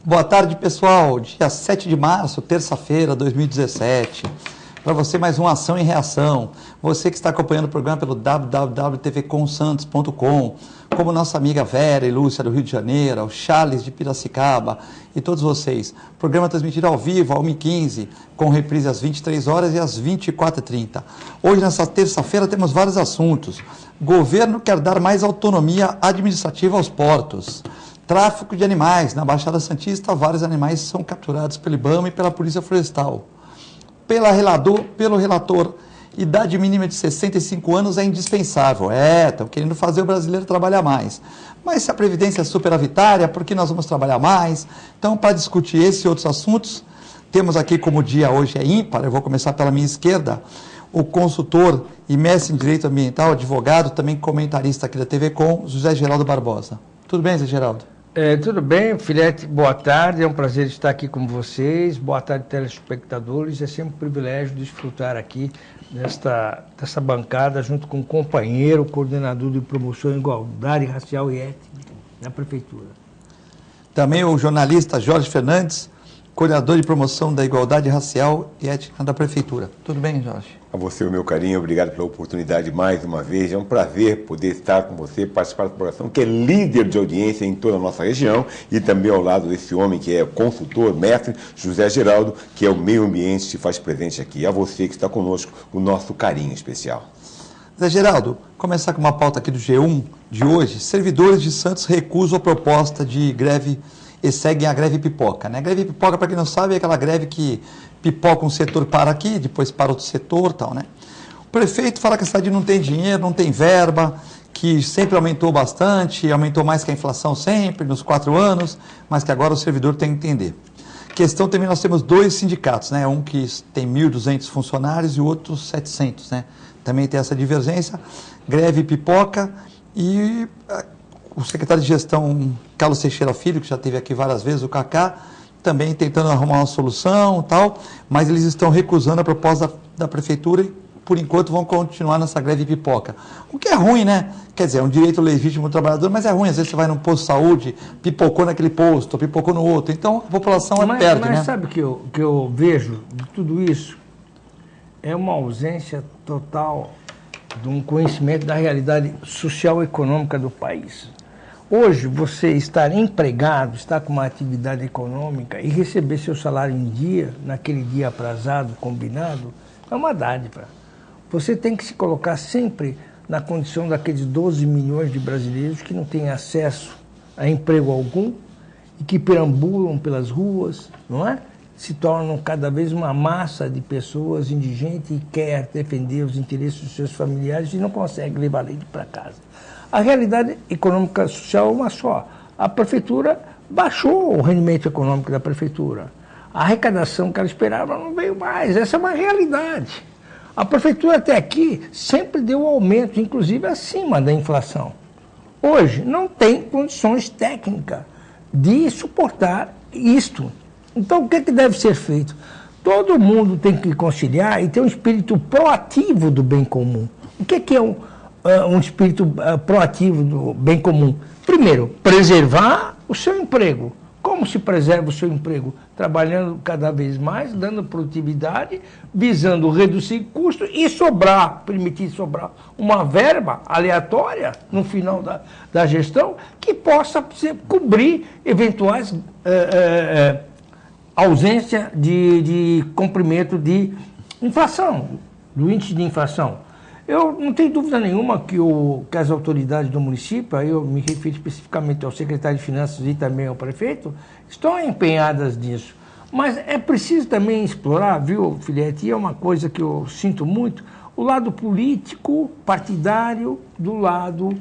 Boa tarde, pessoal. Dia 7 de março, terça-feira, 2017. Para você, mais uma ação e reação. Você que está acompanhando o programa pelo www.tvcomsantos.com, como nossa amiga Vera e Lúcia do Rio de Janeiro, o Charles de Piracicaba e todos vocês. Programa transmitido ao vivo, às 1h15, com reprise às 23 horas e às 24h30. Hoje, nessa terça-feira, temos vários assuntos. Governo quer dar mais autonomia administrativa aos portos. Tráfico de animais. Na Baixada Santista, vários animais são capturados pelo IBAMA e pela Polícia Florestal. Pelo relator, idade mínima de 65 anos é indispensável. Estão querendo fazer o brasileiro trabalhar mais. Mas se a Previdência é superavitária, por que nós vamos trabalhar mais? Então, para discutir esse e outros assuntos, temos aqui, como o dia hoje é ímpar, eu vou começar pela minha esquerda, o consultor e mestre em Direito Ambiental, advogado, também comentarista aqui da TV Com, José Geraldo Barbosa. Tudo bem, José Geraldo? Tudo bem, Filete, boa tarde, é um prazer estar aqui com vocês, boa tarde, telespectadores, é sempre um privilégio desfrutar aqui dessa bancada junto com o companheiro, coordenador de promoção de igualdade racial e étnica da Prefeitura. Também o jornalista Jorge Fernandes, coordenador de promoção da igualdade racial e étnica da Prefeitura. Tudo bem, Jorge? A você o meu carinho, obrigado pela oportunidade mais uma vez. É um prazer poder estar com você, participar da programação, que é líder de audiência em toda a nossa região, e também ao lado desse homem que é consultor, mestre, José Geraldo, que é o meio ambiente que se faz presente aqui. A você que está conosco, o nosso carinho especial. Zé Geraldo, começar com uma pauta aqui do G1 de hoje. Servidores de Santos recusam a proposta de greve e seguem a greve pipoca, né? A greve pipoca, para quem não sabe, é aquela greve que pipoca um setor para aqui, depois para outro setor, tal, né? O prefeito fala que a cidade não tem dinheiro, não tem verba, que sempre aumentou bastante, aumentou mais que a inflação sempre, nos 4 anos, mas que agora o servidor tem que entender. Questão também, nós temos 2 sindicatos, né? Um que tem 1.200 funcionários e o outro 700, né? Também tem essa divergência, greve pipoca e o secretário de gestão, Carlos Teixeira Filho, que já esteve aqui várias vezes, o Cacá, também tentando arrumar uma solução e tal, mas eles estão recusando a proposta da prefeitura e, por enquanto, vão continuar nessa greve pipoca. O que é ruim, né? Quer dizer, é um direito legítimo do trabalhador, mas é ruim. Às vezes você vai num posto de saúde, pipocou naquele posto, pipocou no outro. Então, a população perde, né? Mas sabe o que eu vejo de tudo isso? É uma ausência total de um conhecimento da realidade social e econômica do país. Hoje, você estar empregado, estar com uma atividade econômica e receber seu salário em dia, naquele dia aprazado, combinado, é uma dádiva. Você tem que se colocar sempre na condição daqueles 12 milhões de brasileiros que não têm acesso a emprego algum e que perambulam pelas ruas, não é? Se tornam cada vez uma massa de pessoas indigentes e quer defender os interesses dos seus familiares e não consegue levar leite para casa. A realidade econômica social é uma só. A prefeitura baixou o rendimento econômico da prefeitura. A arrecadação que ela esperava não veio mais. Essa é uma realidade. A prefeitura até aqui sempre deu aumento, inclusive acima da inflação. Hoje não tem condições técnicas de suportar isto. Então o que deve ser feito? Todo mundo tem que conciliar e ter um espírito proativo do bem comum. O que é um espírito proativo do bem comum? Primeiro, preservar o seu emprego. Como se preserva o seu emprego? Trabalhando cada vez mais, dando produtividade, visando reduzir custos e permitir sobrar uma verba aleatória no final da gestão que possa cobrir eventuais ausência de cumprimento de inflação, do índice de inflação. Eu não tenho dúvida nenhuma que as autoridades do município, aí eu me refiro especificamente ao secretário de Finanças e também ao prefeito, estão empenhadas nisso. Mas é preciso também explorar, viu, Filete, e é uma coisa que eu sinto muito, o lado político, partidário, do lado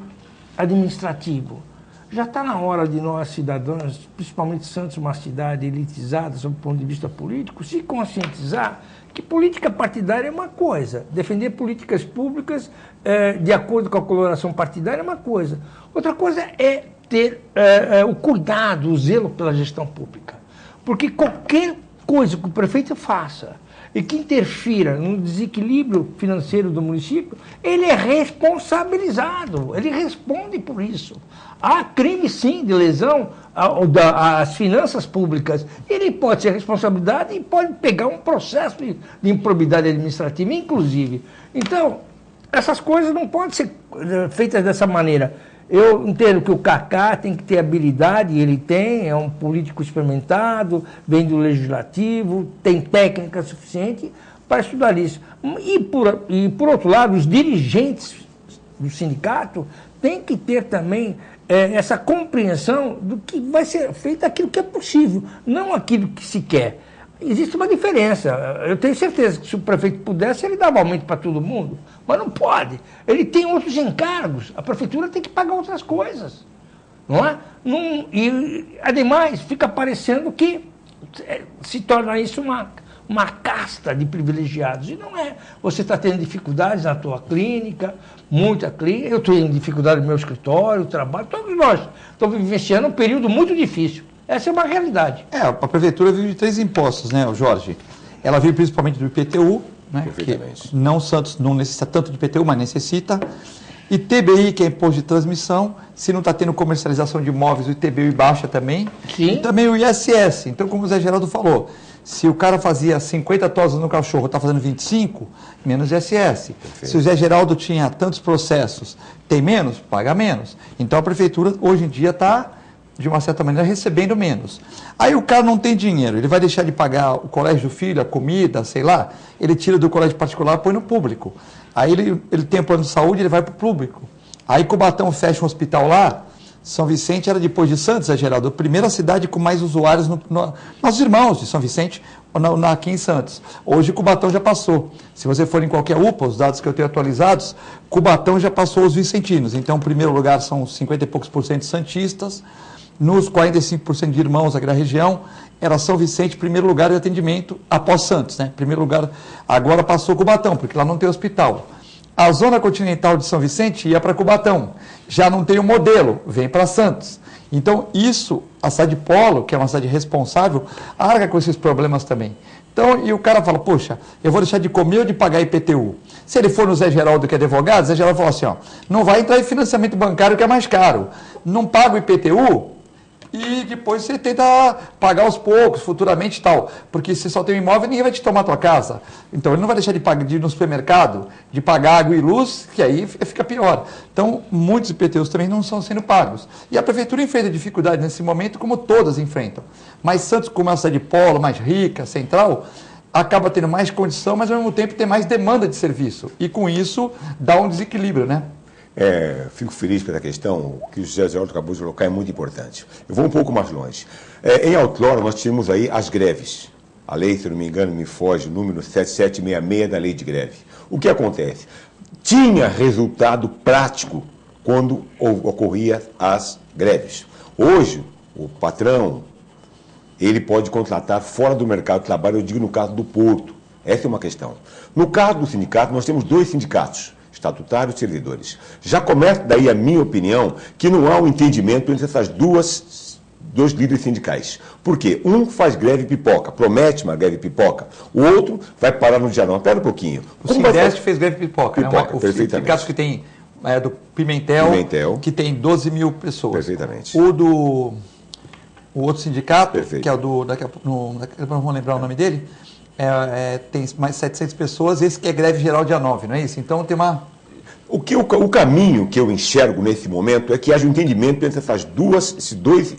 administrativo. Já está na hora de nós, cidadãos, principalmente Santos, uma cidade elitizada sob o ponto de vista político, se conscientizar que política partidária é uma coisa, defender políticas públicas de acordo com a coloração partidária é uma coisa. Outra coisa é ter o cuidado, o zelo pela gestão pública. Porque qualquer coisa que o prefeito faça e que interfira no desequilíbrio financeiro do município, ele é responsabilizado, ele responde por isso. Há crime, sim, de lesão as finanças públicas, ele pode ser responsabilidade e pode pegar um processo de improbidade administrativa, inclusive. Então, essas coisas não podem ser feitas dessa maneira. Eu entendo que o Kaká tem que ter habilidade, ele tem, é um político experimentado, vem do legislativo, tem técnica suficiente para estudar isso. E por outro lado, os dirigentes do sindicato têm que ter também essa compreensão do que vai ser feito aquilo que é possível, não aquilo que se quer. Existe uma diferença. Eu tenho certeza que se o prefeito pudesse, ele dava aumento para todo mundo, mas não pode. Ele tem outros encargos. A prefeitura tem que pagar outras coisas, não é? E, ademais, fica parecendo que se torna isso uma casta de privilegiados. E não é. Você está tendo dificuldades na tua clínica, muita clínica. Eu estou tendo dificuldade no meu escritório, trabalho. Todos nós estamos vivenciando um período muito difícil. Essa é uma realidade. A prefeitura vive de 3 impostos, né, Jorge? Ela vive principalmente do IPTU, né, que Santos não necessita tanto de IPTU, mas necessita. E TBI, que é imposto de transmissão. Se não está tendo comercialização de imóveis, o ITBI baixa também. Sim. E também o ISS. Então, como o Zé Geraldo falou, se o cara fazia 50 tosas no cachorro, está fazendo 25, menos ISS. Perfeito. Se o Zé Geraldo tinha tantos processos, tem menos, paga menos. Então, a prefeitura, hoje em dia, está, de uma certa maneira, recebendo menos. Aí o cara não tem dinheiro, ele vai deixar de pagar o colégio do filho, a comida, sei lá, ele tira do colégio particular e põe no público. Aí ele tem plano de saúde, ele vai para o público. Aí Cubatão fecha um hospital lá. São Vicente era, depois de Santos, é, Geraldo, a primeira cidade com mais usuários, nossos irmãos de São Vicente, aqui em Santos. Hoje Cubatão já passou. Se você for em qualquer UPA, os dados que eu tenho atualizados, Cubatão já passou os vicentinos. Então, em primeiro lugar, são 50 e poucos por cento santistas. Nos 45% de irmãos aqui da região, era São Vicente, primeiro lugar de atendimento após Santos, né? Primeiro lugar, agora passou Cubatão, porque lá não tem hospital. A zona continental de São Vicente ia para Cubatão. Já não tem o modelo, vem para Santos. Então, isso, a cidade de Polo, que é uma cidade responsável, arca com esses problemas também. Então, e o cara fala, poxa, eu vou deixar de comer ou de pagar IPTU? Se ele for no Zé Geraldo, que é advogado, Zé Geraldo fala assim, ó, não vai entrar em financiamento bancário, que é mais caro. Não paga o IPTU, e depois você tenta pagar aos poucos, futuramente e tal. Porque se só tem um imóvel, ninguém vai te tomar a tua casa. Então, ele não vai deixar de ir no supermercado, de pagar água e luz, que aí fica pior. Então, muitos IPTUs também não estão sendo pagos. E a prefeitura enfrenta dificuldade nesse momento, como todas enfrentam. Mas Santos, como é uma cidade de polo, mais rica, central, acaba tendo mais condição, mas ao mesmo tempo tem mais demanda de serviço. E com isso, dá um desequilíbrio, né? Fico feliz pela questão que o José Geraldo acabou de colocar, é muito importante. Eu vou um pouco mais longe. Em Outlora, nós tínhamos aí as greves. A lei, se não me engano, me foge, o número 7766 da lei de greve. O que acontece? Tinha resultado prático quando ocorria as greves. Hoje, o patrão, ele pode contratar fora do mercado de trabalho, eu digo no caso do Porto. Essa é uma questão. No caso do sindicato, nós temos 2 sindicatos, estatutários e servidores. Já começa daí a minha opinião que não há um entendimento entre essas dois líderes sindicais. Por quê? Um faz greve pipoca, promete uma greve pipoca, o outro vai parar no dia não. Espera um pouquinho. O Sindeste fez greve pipoca, né? O sindicato que tem do Pimentel, que tem 12 mil pessoas. Perfeitamente. O outro sindicato, Perfeito. Que é o do, daqui a pouco, não vou lembrar o nome dele, tem mais 700 pessoas, esse que é greve geral dia 9, não é isso? Então tem uma... O caminho que eu enxergo nesse momento é que haja um entendimento entre essas duas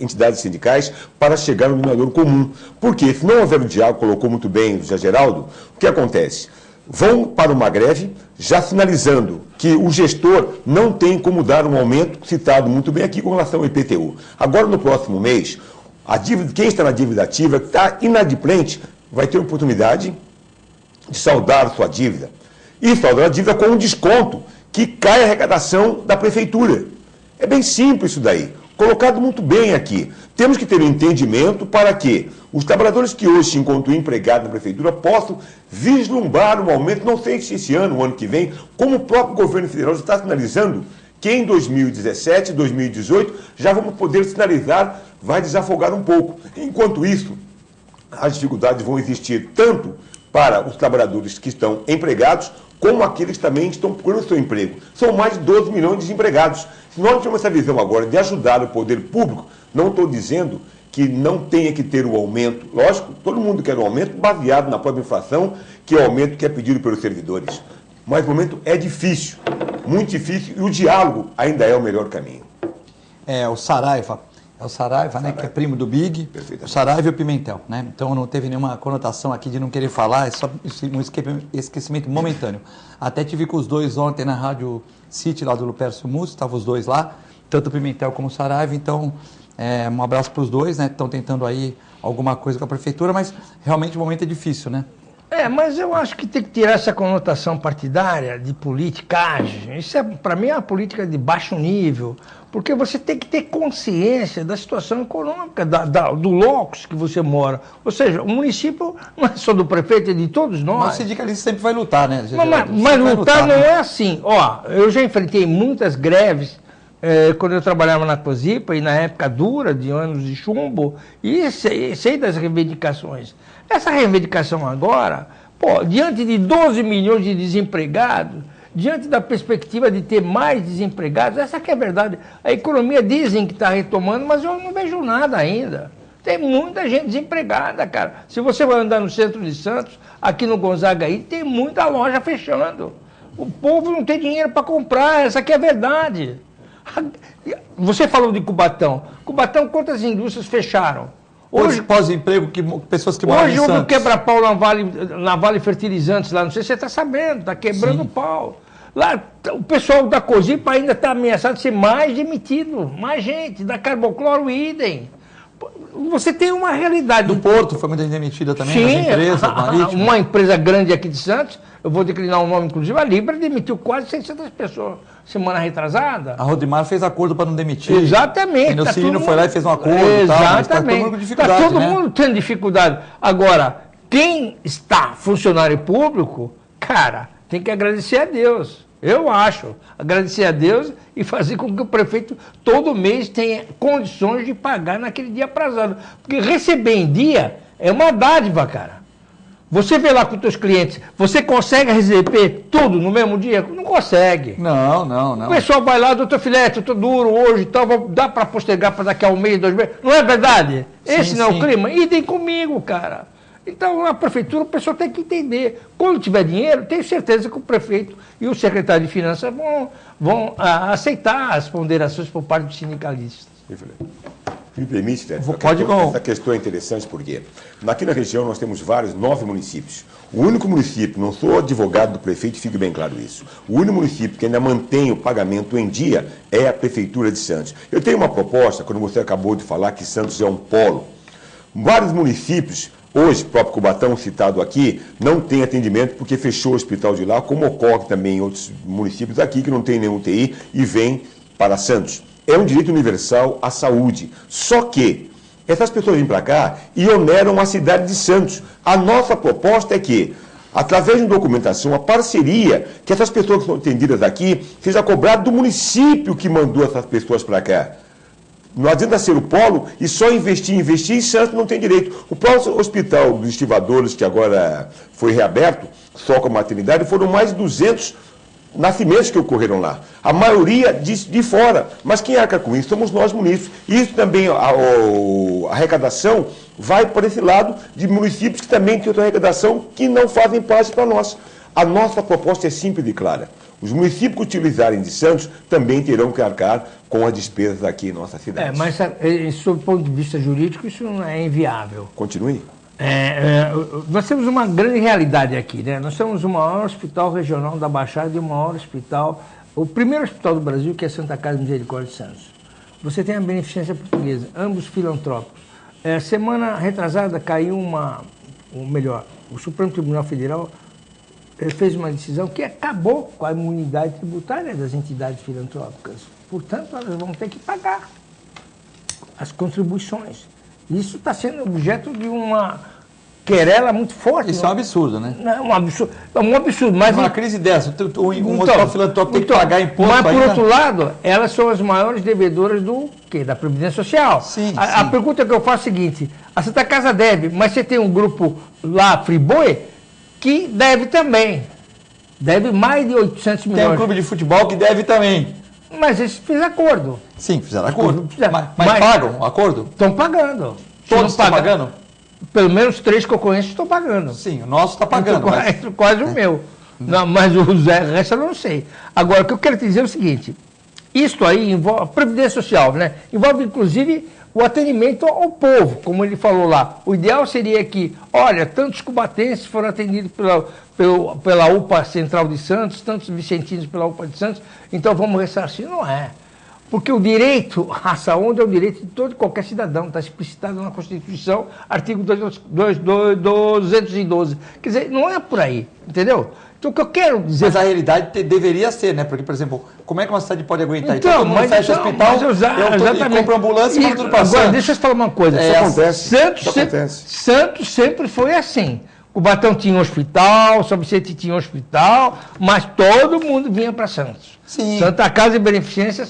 entidades sindicais para chegar no denominador comum. Porque, se não houver o diálogo, colocou muito bem o José Geraldo, o que acontece? Vão para uma greve já sinalizando que o gestor não tem como dar um aumento, citado muito bem aqui com relação ao IPTU. Agora, no próximo mês, a dívida, quem está na dívida ativa, que está inadimplente, vai ter a oportunidade de saldar sua dívida. E saldar a dívida com um desconto que cai a arrecadação da prefeitura. É bem simples isso daí. Colocado muito bem aqui. Temos que ter um entendimento para que os trabalhadores que hoje se encontram empregados na prefeitura possam vislumbrar um aumento, não sei se esse ano, o ano que vem, como o próprio governo federal já está sinalizando que em 2017, 2018, já vamos poder sinalizar, vai desafogar um pouco. Enquanto isso, as dificuldades vão existir tanto para os trabalhadores que estão empregados, como aqueles que também estão procurando seu emprego. São mais de 12 milhões de desempregados. Se nós tivermos essa visão agora de ajudar o poder público, Não estou dizendo que não tenha que ter o aumento. Lógico, todo mundo quer um aumento baseado na própria inflação, que é o aumento que é pedido pelos servidores. Mas o momento é difícil, muito difícil, e o diálogo ainda é o melhor caminho. O Saraiva. É o Saraiva, né, que é primo do Big, o Saraiva e o Pimentel, né? Então não teve nenhuma conotação aqui de não querer falar, é só um esquecimento momentâneo. Até tive com os dois ontem na Rádio City, lá do Lupercio Mussi, estavam os dois lá, tanto o Pimentel como o Saraiva, então um abraço para os dois, né? Estão tentando aí alguma coisa com a prefeitura, mas realmente o momento é difícil, né? Mas eu acho que tem que tirar essa conotação partidária de politicagem. Isso, para mim, é uma política de baixo nível, porque você tem que ter consciência da situação econômica, do locus que você mora. Ou seja, o município não é só do prefeito, é de todos nós. Mas o sindicalista sempre vai lutar, né? Mas lutar não é assim. Eu já enfrentei muitas greves quando eu trabalhava na COSIPA, e na época dura, de anos de chumbo, e sei das reivindicações. Essa reivindicação agora, diante de 12 milhões de desempregados, diante da perspectiva de ter mais desempregados, essa que é a verdade. A economia dizem que está retomando, mas eu não vejo nada ainda. Tem muita gente desempregada, cara. Se você vai andar no centro de Santos, aqui no Gonzaga aí, tem muita loja fechando. O povo não tem dinheiro para comprar, essa que é a verdade. Você falou de Cubatão. Cubatão, quantas indústrias fecharam? Hoje, pós-emprego, pessoas que moram em Santos. Hoje houve quebra-pau na Vale Fertilizantes, lá, não sei se você está sabendo, está quebrando o pau. Lá, o pessoal da COSIPA ainda está ameaçado de ser mais demitido, mais gente, da Carbocloro idem. Você tem uma realidade. Do Porto foi muita gente demitida também, sim, das empresas marítimas. Uma empresa grande aqui de Santos, eu vou declinar o nome, inclusive, a Libra demitiu quase 600 pessoas semana retrasada. A Rodimar fez acordo para não demitir. Exatamente. O Cirino foi lá e fez um acordo. Exatamente. Está todo mundo tendo dificuldade. Agora, quem está funcionário público, cara, tem que agradecer a Deus. Eu acho. Agradecer a Deus e fazer com que o prefeito todo mês tenha condições de pagar naquele dia aprazado. Porque receber em dia é uma dádiva, cara. Você vê lá com os seus clientes, você consegue receber tudo no mesmo dia? Não consegue. Não. O pessoal vai lá, doutor Filete, eu estou duro hoje e tal, dá para postergar para daqui a um mês, 2 meses? Não é verdade? Esse não é o clima? Idem comigo, cara. Então, a prefeitura, o pessoal tem que entender. Quando tiver dinheiro, tenho certeza que o prefeito e o secretário de Finanças vão aceitar as ponderações por parte dos sindicalistas. Me permite, né? Essa questão é interessante porque aqui na região nós temos 9 municípios. O único município, não sou advogado do prefeito, fique bem claro isso, o único município que ainda mantém o pagamento em dia é a Prefeitura de Santos. Eu tenho uma proposta, quando você acabou de falar que Santos é um polo. Vários municípios, hoje, próprio Cubatão, citado aqui, não tem atendimento porque fechou o hospital de lá, como ocorre também em outros municípios aqui que não tem nenhum UTI e vem para Santos. É um direito universal à saúde. Só que essas pessoas vêm para cá e oneram a cidade de Santos. A nossa proposta é que, através de uma documentação, a parceria, que essas pessoas que são atendidas aqui, seja cobrada do município que mandou essas pessoas para cá. Não adianta ser o polo e só investir em Santos não tem direito. O próprio hospital dos estivadores, que agora foi reaberto, só com a maternidade, foram mais de 200 nascimentos que ocorreram lá. A maioria de fora. Mas quem arca com isso somos nós munícipes. Isso também, a arrecadação vai para esse lado de municípios que também têm outra arrecadação que não fazem parte para nós. A nossa proposta é simples e clara. Os municípios que utilizarem de Santos também terão que arcar com as despesas aqui em nossa cidade. Mas, sob o ponto de vista jurídico, isso não é inviável. Continue. Nós temos uma grande realidade aqui, né? Nós temos o maior hospital regional da Baixada e o maior hospital, o primeiro hospital do Brasil, que é a Santa Casa de Misericórdia de Santos. Você tem a Beneficência Portuguesa, ambos filantrópicos. Semana retrasada caiu o Supremo Tribunal Federal fez uma decisão que acabou com a imunidade tributária das entidades filantrópicas. Portanto, elas vão ter que pagar as contribuições. Isso está sendo objeto de uma querela muito forte. Isso é um absurdo, né? Não, é um absurdo. Mas uma crise dessa, um hospital filantrópico tem que pagar imposto. Mas, por outro lado, elas são as maiores devedoras do quê? Da Previdência Social. Sim, a pergunta que eu faço é a seguinte: a Santa Casa deve, mas você tem um grupo lá, Friboi, que deve também. Deve mais de 800 milhões. Tem um clube de futebol que deve também. Mas eles fizeram acordo. Sim, fizeram acordo. Fizeram. Mas pagam o acordo? Estão pagando. Todos estão pagando? Pelo menos 3 que eu conheço estão pagando. Sim, o nosso está pagando. Quase o meu. Não, mas o resto eu não sei. Agora, o que eu quero te dizer é o seguinte, isto aí envolve a Previdência Social, né? Envolve, inclusive, o atendimento ao povo, como ele falou lá. O ideal seria que, olha, tantos cubatenses foram atendidos pela UPA Central de Santos, tantos vicentinos pela UPA de Santos, então vamos ressarcir. Não é. Porque o direito à saúde é o direito de todo e qualquer cidadão, está explicitado na Constituição, artigo 212. Quer dizer, não é por aí, entendeu? Então, o que eu quero dizer... Mas a realidade deveria ser, né? Porque, por exemplo, como é que uma cidade pode aguentar? Então, todo mundo fecha hospital, eu compro ambulância e mando tudo passando. Agora, deixa eu te falar uma coisa. Isso acontece. Santos sempre foi assim. Cubatão tinha um hospital, São Vicente tinha um hospital, mas todo mundo vinha para Santos. Sim. Santa Casa e Beneficência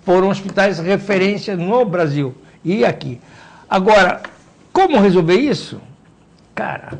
foram hospitais de referência no Brasil e aqui. Agora, como resolver isso? Cara,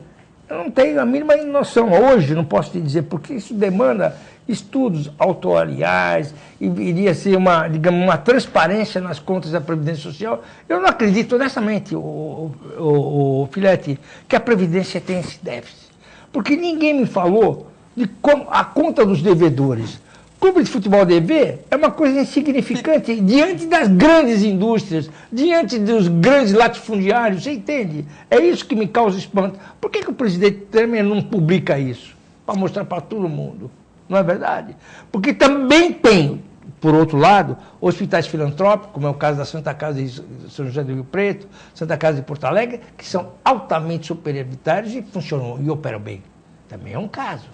eu não tenho a mínima noção. Hoje não posso te dizer, porque isso demanda estudos autuariais, e iria ser uma transparência nas contas da Previdência Social. Eu não acredito, honestamente, o Filete, que a Previdência tem esse déficit. Porque ninguém me falou de como a conta dos devedores. Clube de futebol dever é uma coisa insignificante diante das grandes indústrias, diante dos grandes latifundiários, você entende? É isso que me causa espanto. Por que o presidente Temer não publica isso? Para mostrar para todo mundo. Não é verdade? Porque também tem, por outro lado, hospitais filantrópicos, como é o caso da Santa Casa de São José do Rio Preto, Santa Casa de Porto Alegre, que são altamente superavitários e funcionam e operam bem. Também é um caso.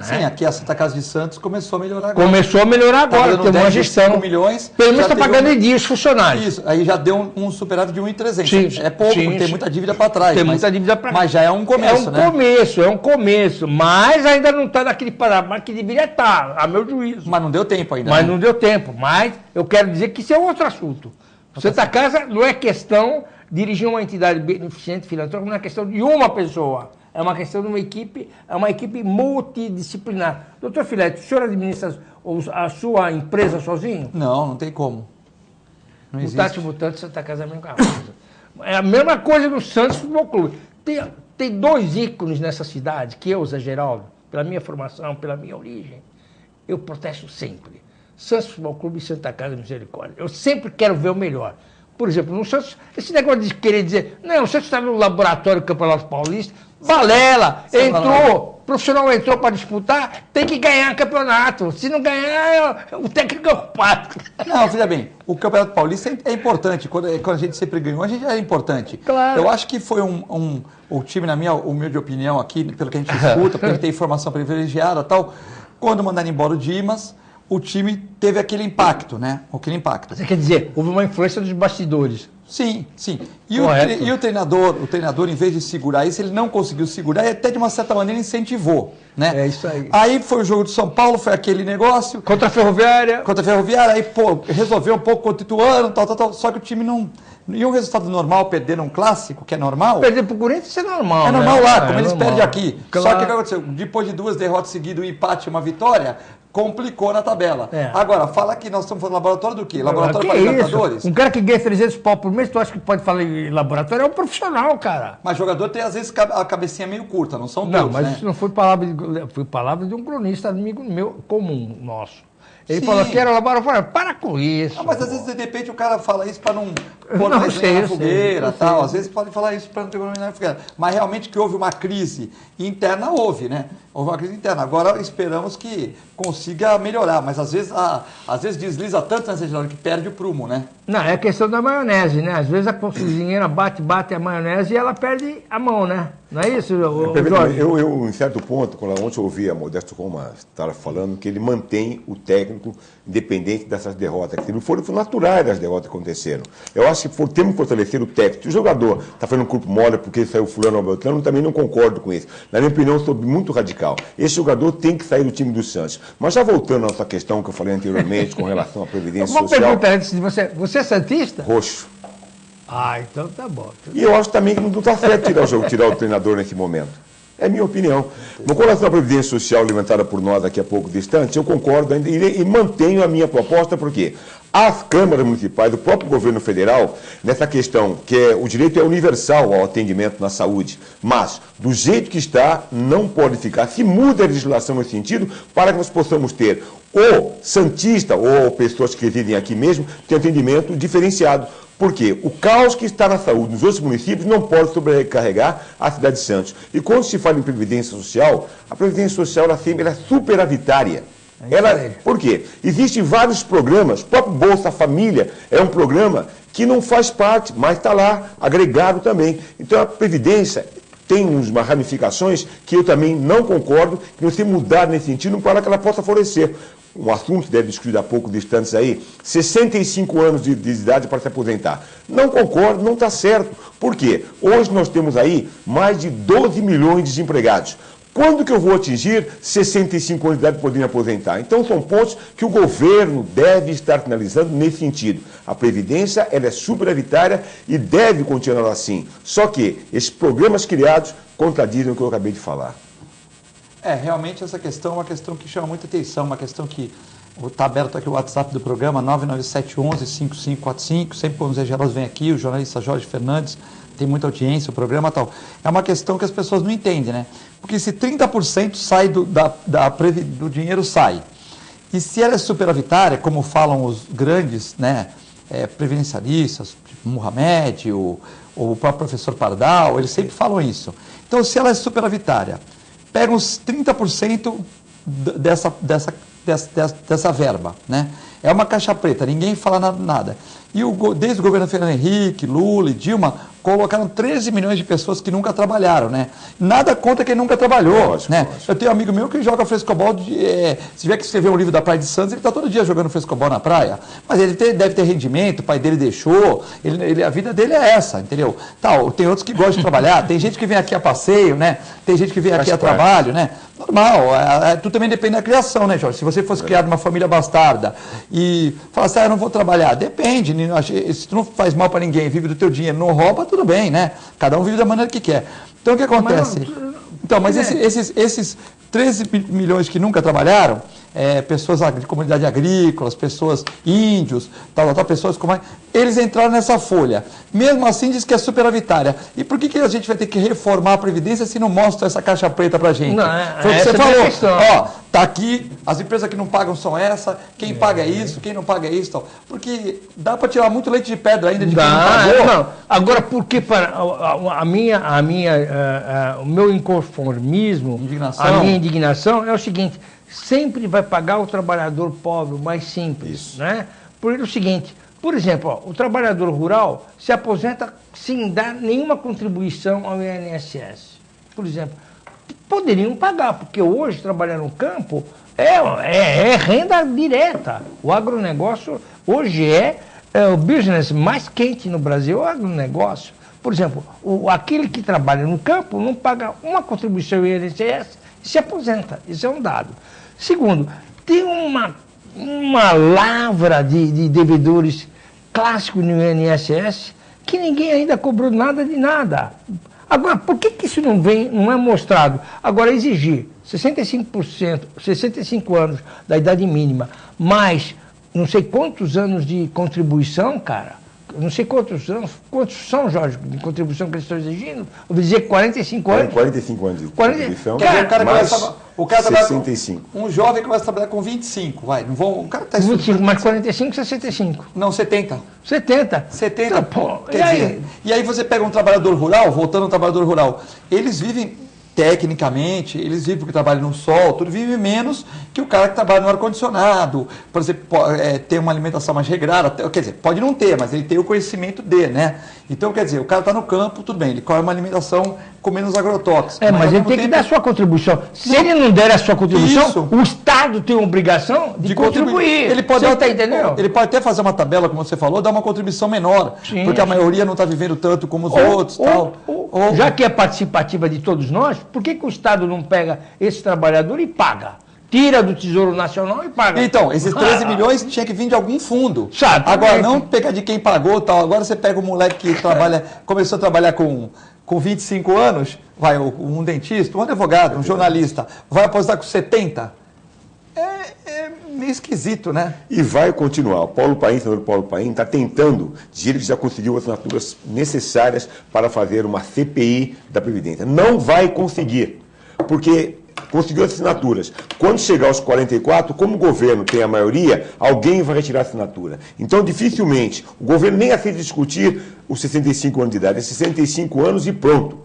Sim, aqui a Santa Casa de Santos começou a melhorar agora. Começou a melhorar agora, tem uma gestão. Milhões, pelo menos está pagando em dias funcionários. Isso, aí já deu um superávit de 1.300. Sim, é pouco, sim, tem muita dívida para trás. Tem muita dívida para trás. Mas já é um começo, né? É um começo, mas ainda não está naquele patamar que deveria estar, a meu juízo. Mas não deu tempo ainda. Mas né? não deu tempo, mas eu quero dizer que isso é outro assunto. Santa Casa não é questão de dirigir uma entidade beneficente, filantrópica, não é questão de uma pessoa. É uma questão de uma equipe multidisciplinar. Doutor Filete, o senhor administra a sua empresa sozinho? Não tem como. Não existe. Mutante, mutante, Santa Casa é a mesma coisa. É a mesma coisa no Santos Futebol Clube. Tem 2 ícones nessa cidade, que eu, Zé Geraldo, pela minha formação, pela minha origem, eu protesto sempre. Santos Futebol Clube e Santa Casa Misericórdia. Eu sempre quero ver o melhor. Por exemplo, no Santos, esse negócio de querer dizer, não, o Santos está no laboratório do Campeonato Paulista, balela, o profissional entrou para disputar, tem que ganhar campeonato. Se não ganhar, o técnico é ocupado. Não, veja bem, o Campeonato Paulista é importante. Quando a gente sempre ganhou, a gente é importante. Claro. Eu acho que foi o time, na minha humilde opinião aqui, pelo que a gente escuta, porque a gente tem informação privilegiada e tal, quando mandaram embora o Dimas, o time teve aquele impacto, né? Aquele impacto. Você quer dizer, houve uma influência dos bastidores. Sim. E o treinador, em vez de segurar isso, ele não conseguiu segurar e até de uma certa maneira incentivou, né? É isso aí. Aí foi o jogo de São Paulo, foi aquele negócio. Contra a Ferroviária. Aí, resolveu um pouco contra o Ituano, tal. Só que o time não... E um resultado normal, perder um clássico, que é normal... Perder pro Corinthians é normal, É normal, né? Lá, como eles normal. perdem aqui. Claro. Só que o que aconteceu? Depois de 2 derrotas seguidas, um empate e uma vitória, complicou na tabela. É. Agora, fala que nós estamos falando laboratório do quê? Laboratório que para é Libertadores? isso? Um cara que ganha 300 pau por mês, tu acha que pode falar em laboratório? É um profissional, cara. Mas jogador tem, às vezes, a cabecinha meio curta, não são Não, todos, mas né? isso não foi palavra de um cronista amigo meu, comum, nosso. Ele Sim. falou que era laboratório. Para com isso. Não, mas às vezes, de repente, o cara fala isso para não Não, pôr na eu sei, fogueira eu tal. sei. Às vezes pode falar isso para não ter problema na fogueira. Mas realmente que houve uma crise interna, houve, né? Houve uma crise interna. Agora esperamos que consiga melhorar. Mas às vezes desliza tanto nessa região que perde o prumo, né? Não, é questão da maionese, né? Às vezes a cozinheira bate a maionese e ela perde a mão, né? Não é isso, Jorge? Eu, em certo ponto, ontem eu ouvi a Modesto Roma estar falando que ele mantém o técnico independente dessas derrotas, que não foram naturais das derrotas que aconteceram. Eu acho que temos que fortalecer o técnico. Se o jogador está fazendo um corpo mole porque saiu fulano ou beltrano, eu também não concordo com isso. Na minha opinião, eu sou muito radical. Esse jogador tem que sair do time do Santos. Mas já voltando à nossa questão que eu falei anteriormente com relação à Previdência Uma Social... pergunta antes de você. Você é santista? Roxo. Ah, então tá bom. E eu acho também que não está certo tirar o treinador nesse momento. É minha opinião. Com relação à Previdência Social levantada por nós daqui a pouco distante, eu concordo ainda e mantenho a minha proposta, porque as câmaras municipais, o próprio governo federal, nessa questão que o direito é universal ao atendimento na saúde, mas do jeito que está, não pode ficar. Se muda a legislação nesse sentido, para que nós possamos ter o santista ou pessoas que residem aqui mesmo, ter atendimento diferenciado. Porque o caos que está na saúde nos outros municípios não pode sobrecarregar a cidade de Santos. E quando se fala em Previdência Social, a Previdência Social ela sempre é superavitária. Por quê? Existem vários programas, o próprio Bolsa Família é um programa que não faz parte, mas está lá, agregado também. Então a Previdência tem umas ramificações que eu também não concordo, que você mudar nesse sentido para que ela possa favorecer. Um assunto que deve discutir há pouco distantes aí, 65 anos de idade para se aposentar. Não concordo, não está certo. Por quê? Hoje nós temos aí mais de 12 milhões de desempregados. Quando que eu vou atingir 65 anos de idade para poder me aposentar? Então são pontos que o governo deve estar finalizando nesse sentido. A Previdência ela é superavitária e deve continuar assim. Só que esses programas criados contradizem o que eu acabei de falar. Realmente essa questão é uma questão que chama muita atenção, uma questão que está aberto aqui o WhatsApp do programa, 99711-5545, sempre quando o Zé Geroso vem aqui, o jornalista Jorge Fernandes, tem muita audiência, o programa e tal. É uma questão que as pessoas não entendem, né? Porque se 30% sai do dinheiro sai, e se ela é superavitária, como falam os grandes, né, previdencialistas, tipo Mohamed, o próprio professor Pardal, eles sempre falam isso. Então, se ela é superavitária, pega uns 30% dessa verba, né? É uma caixa preta, ninguém fala nada. E desde o governo Fernando Henrique, Lula e Dilma, colocaram 13 milhões de pessoas que nunca trabalharam, né? Nada contra quem nunca trabalhou, lógico, né? lógico. Eu tenho um amigo meu que joga frescobol, se tiver que escrever um livro da Praia de Santos, ele está todo dia jogando frescobol na praia. Mas ele deve ter rendimento, o pai dele deixou, a vida dele é essa, entendeu? Tem outros que gostam de trabalhar, tem gente que vem aqui a passeio, né? Tem gente que vem aqui a trabalho, né? Normal, tudo também depende da criação, né, Jorge? Se você fosse criado numa família bastarda e falasse, eu não vou trabalhar, depende, se tu não faz mal para ninguém, vive do teu dinheiro, não rouba, tudo bem, né? Cada um vive da maneira que quer. Então, o que acontece? Mas esses 13 milhões que nunca trabalharam, pessoas de comunidade agrícolas, pessoas índios, pessoas como eles entraram nessa folha. Mesmo assim, diz que é superavitária. E por que a gente vai ter que reformar a Previdência se não mostra essa caixa preta pra gente? Não, foi o que você falou. Tá aqui, as empresas que não pagam são essa, quem paga é isso, quem não paga é isso. Tal. Porque dá para tirar muito leite de pedra ainda de quem não pagou. Não. Agora, porque o meu inconformismo, a minha indignação é o seguinte, sempre vai pagar o trabalhador pobre, o mais simples. Isso. Né? Por o seguinte, por exemplo, o trabalhador rural se aposenta sem dar nenhuma contribuição ao INSS. Por exemplo, poderiam pagar, porque hoje trabalhar no campo é renda direta. O agronegócio hoje é o business mais quente no Brasil, o agronegócio. Por exemplo, aquele que trabalha no campo não paga uma contribuição ao INSS e se aposenta. Isso é um dado. Segundo, tem uma lavra de devedores clássicos no INSS que ninguém ainda cobrou nada de nada. Agora, por que isso não é mostrado? Agora, exigir 65%, 65 anos da idade mínima, mais não sei quantos anos de contribuição, cara, não sei quantos são, Jorge, de contribuição que eles estão exigindo? Eu vou dizer 45 anos. 45 anos de contribuição, o cara 65. Um jovem que começa a trabalhar com 25, vai. Não vão, o cara está 25, mas 45, 65. Não, 70. 70. 70, então, e aí você pega um trabalhador rural, voltando ao trabalhador rural, eles vivem, tecnicamente, eles vivem porque trabalham no sol, tudo vive menos que o cara que trabalha no ar-condicionado, por exemplo, tem uma alimentação mais regrada, quer dizer, pode não ter, mas ele tem o conhecimento né? Então, quer dizer, o cara está no campo, tudo bem, ele come uma alimentação com menos agrotóxicos. Mas ele tem que dar a sua contribuição. Se ele não der a sua contribuição, o Estado tem a obrigação de contribuir. Ele pode até fazer uma tabela, como você falou, dar uma contribuição menor, porque a maioria não está vivendo tanto como os outros. Já que é participativa de todos nós, por que o Estado não pega esse trabalhador e paga? tira do Tesouro Nacional e paga. Então, esses 13 milhões tinha que vir de algum fundo. Exatamente. Agora, não pegar de quem pagou tal. Agora você pega o moleque que começou a trabalhar com 25 anos, um dentista, um advogado, um jornalista, vai aposentar com 70. É meio esquisito, né? E vai continuar. O senador Paulo Paim, está tentando, dizer que já conseguiu as assinaturas necessárias para fazer uma CPI da Previdência. Não vai conseguir, porque conseguiu as assinaturas. Quando chegar aos 44, como o governo tem a maioria, alguém vai retirar a assinatura. Então, dificilmente, o governo nem aceita discutir os 65 anos de idade. É 65 anos e pronto.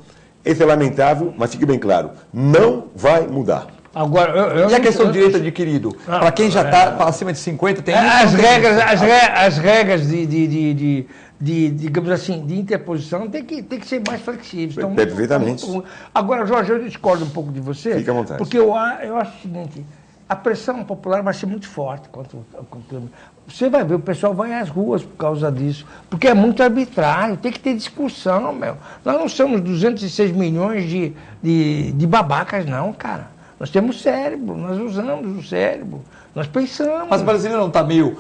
Esse é lamentável, mas fique bem claro, não vai mudar. Agora, e a questão do direito adquirido? Para quem já está acima de 50, tem as regras digamos assim, de interposição tem que ser mais flexíveis. Então, perfeitamente. Agora, Jorge, eu discordo um pouco de você. Fique à vontade. Porque eu acho o seguinte, a pressão popular vai ser muito forte você vai ver, o pessoal vai às ruas por causa disso, porque é muito arbitrário, tem que ter discussão, meu. Nós não somos 206 milhões de babacas, não, cara. Nós temos cérebro, nós usamos o cérebro, nós pensamos. Mas o brasileiro não está meio,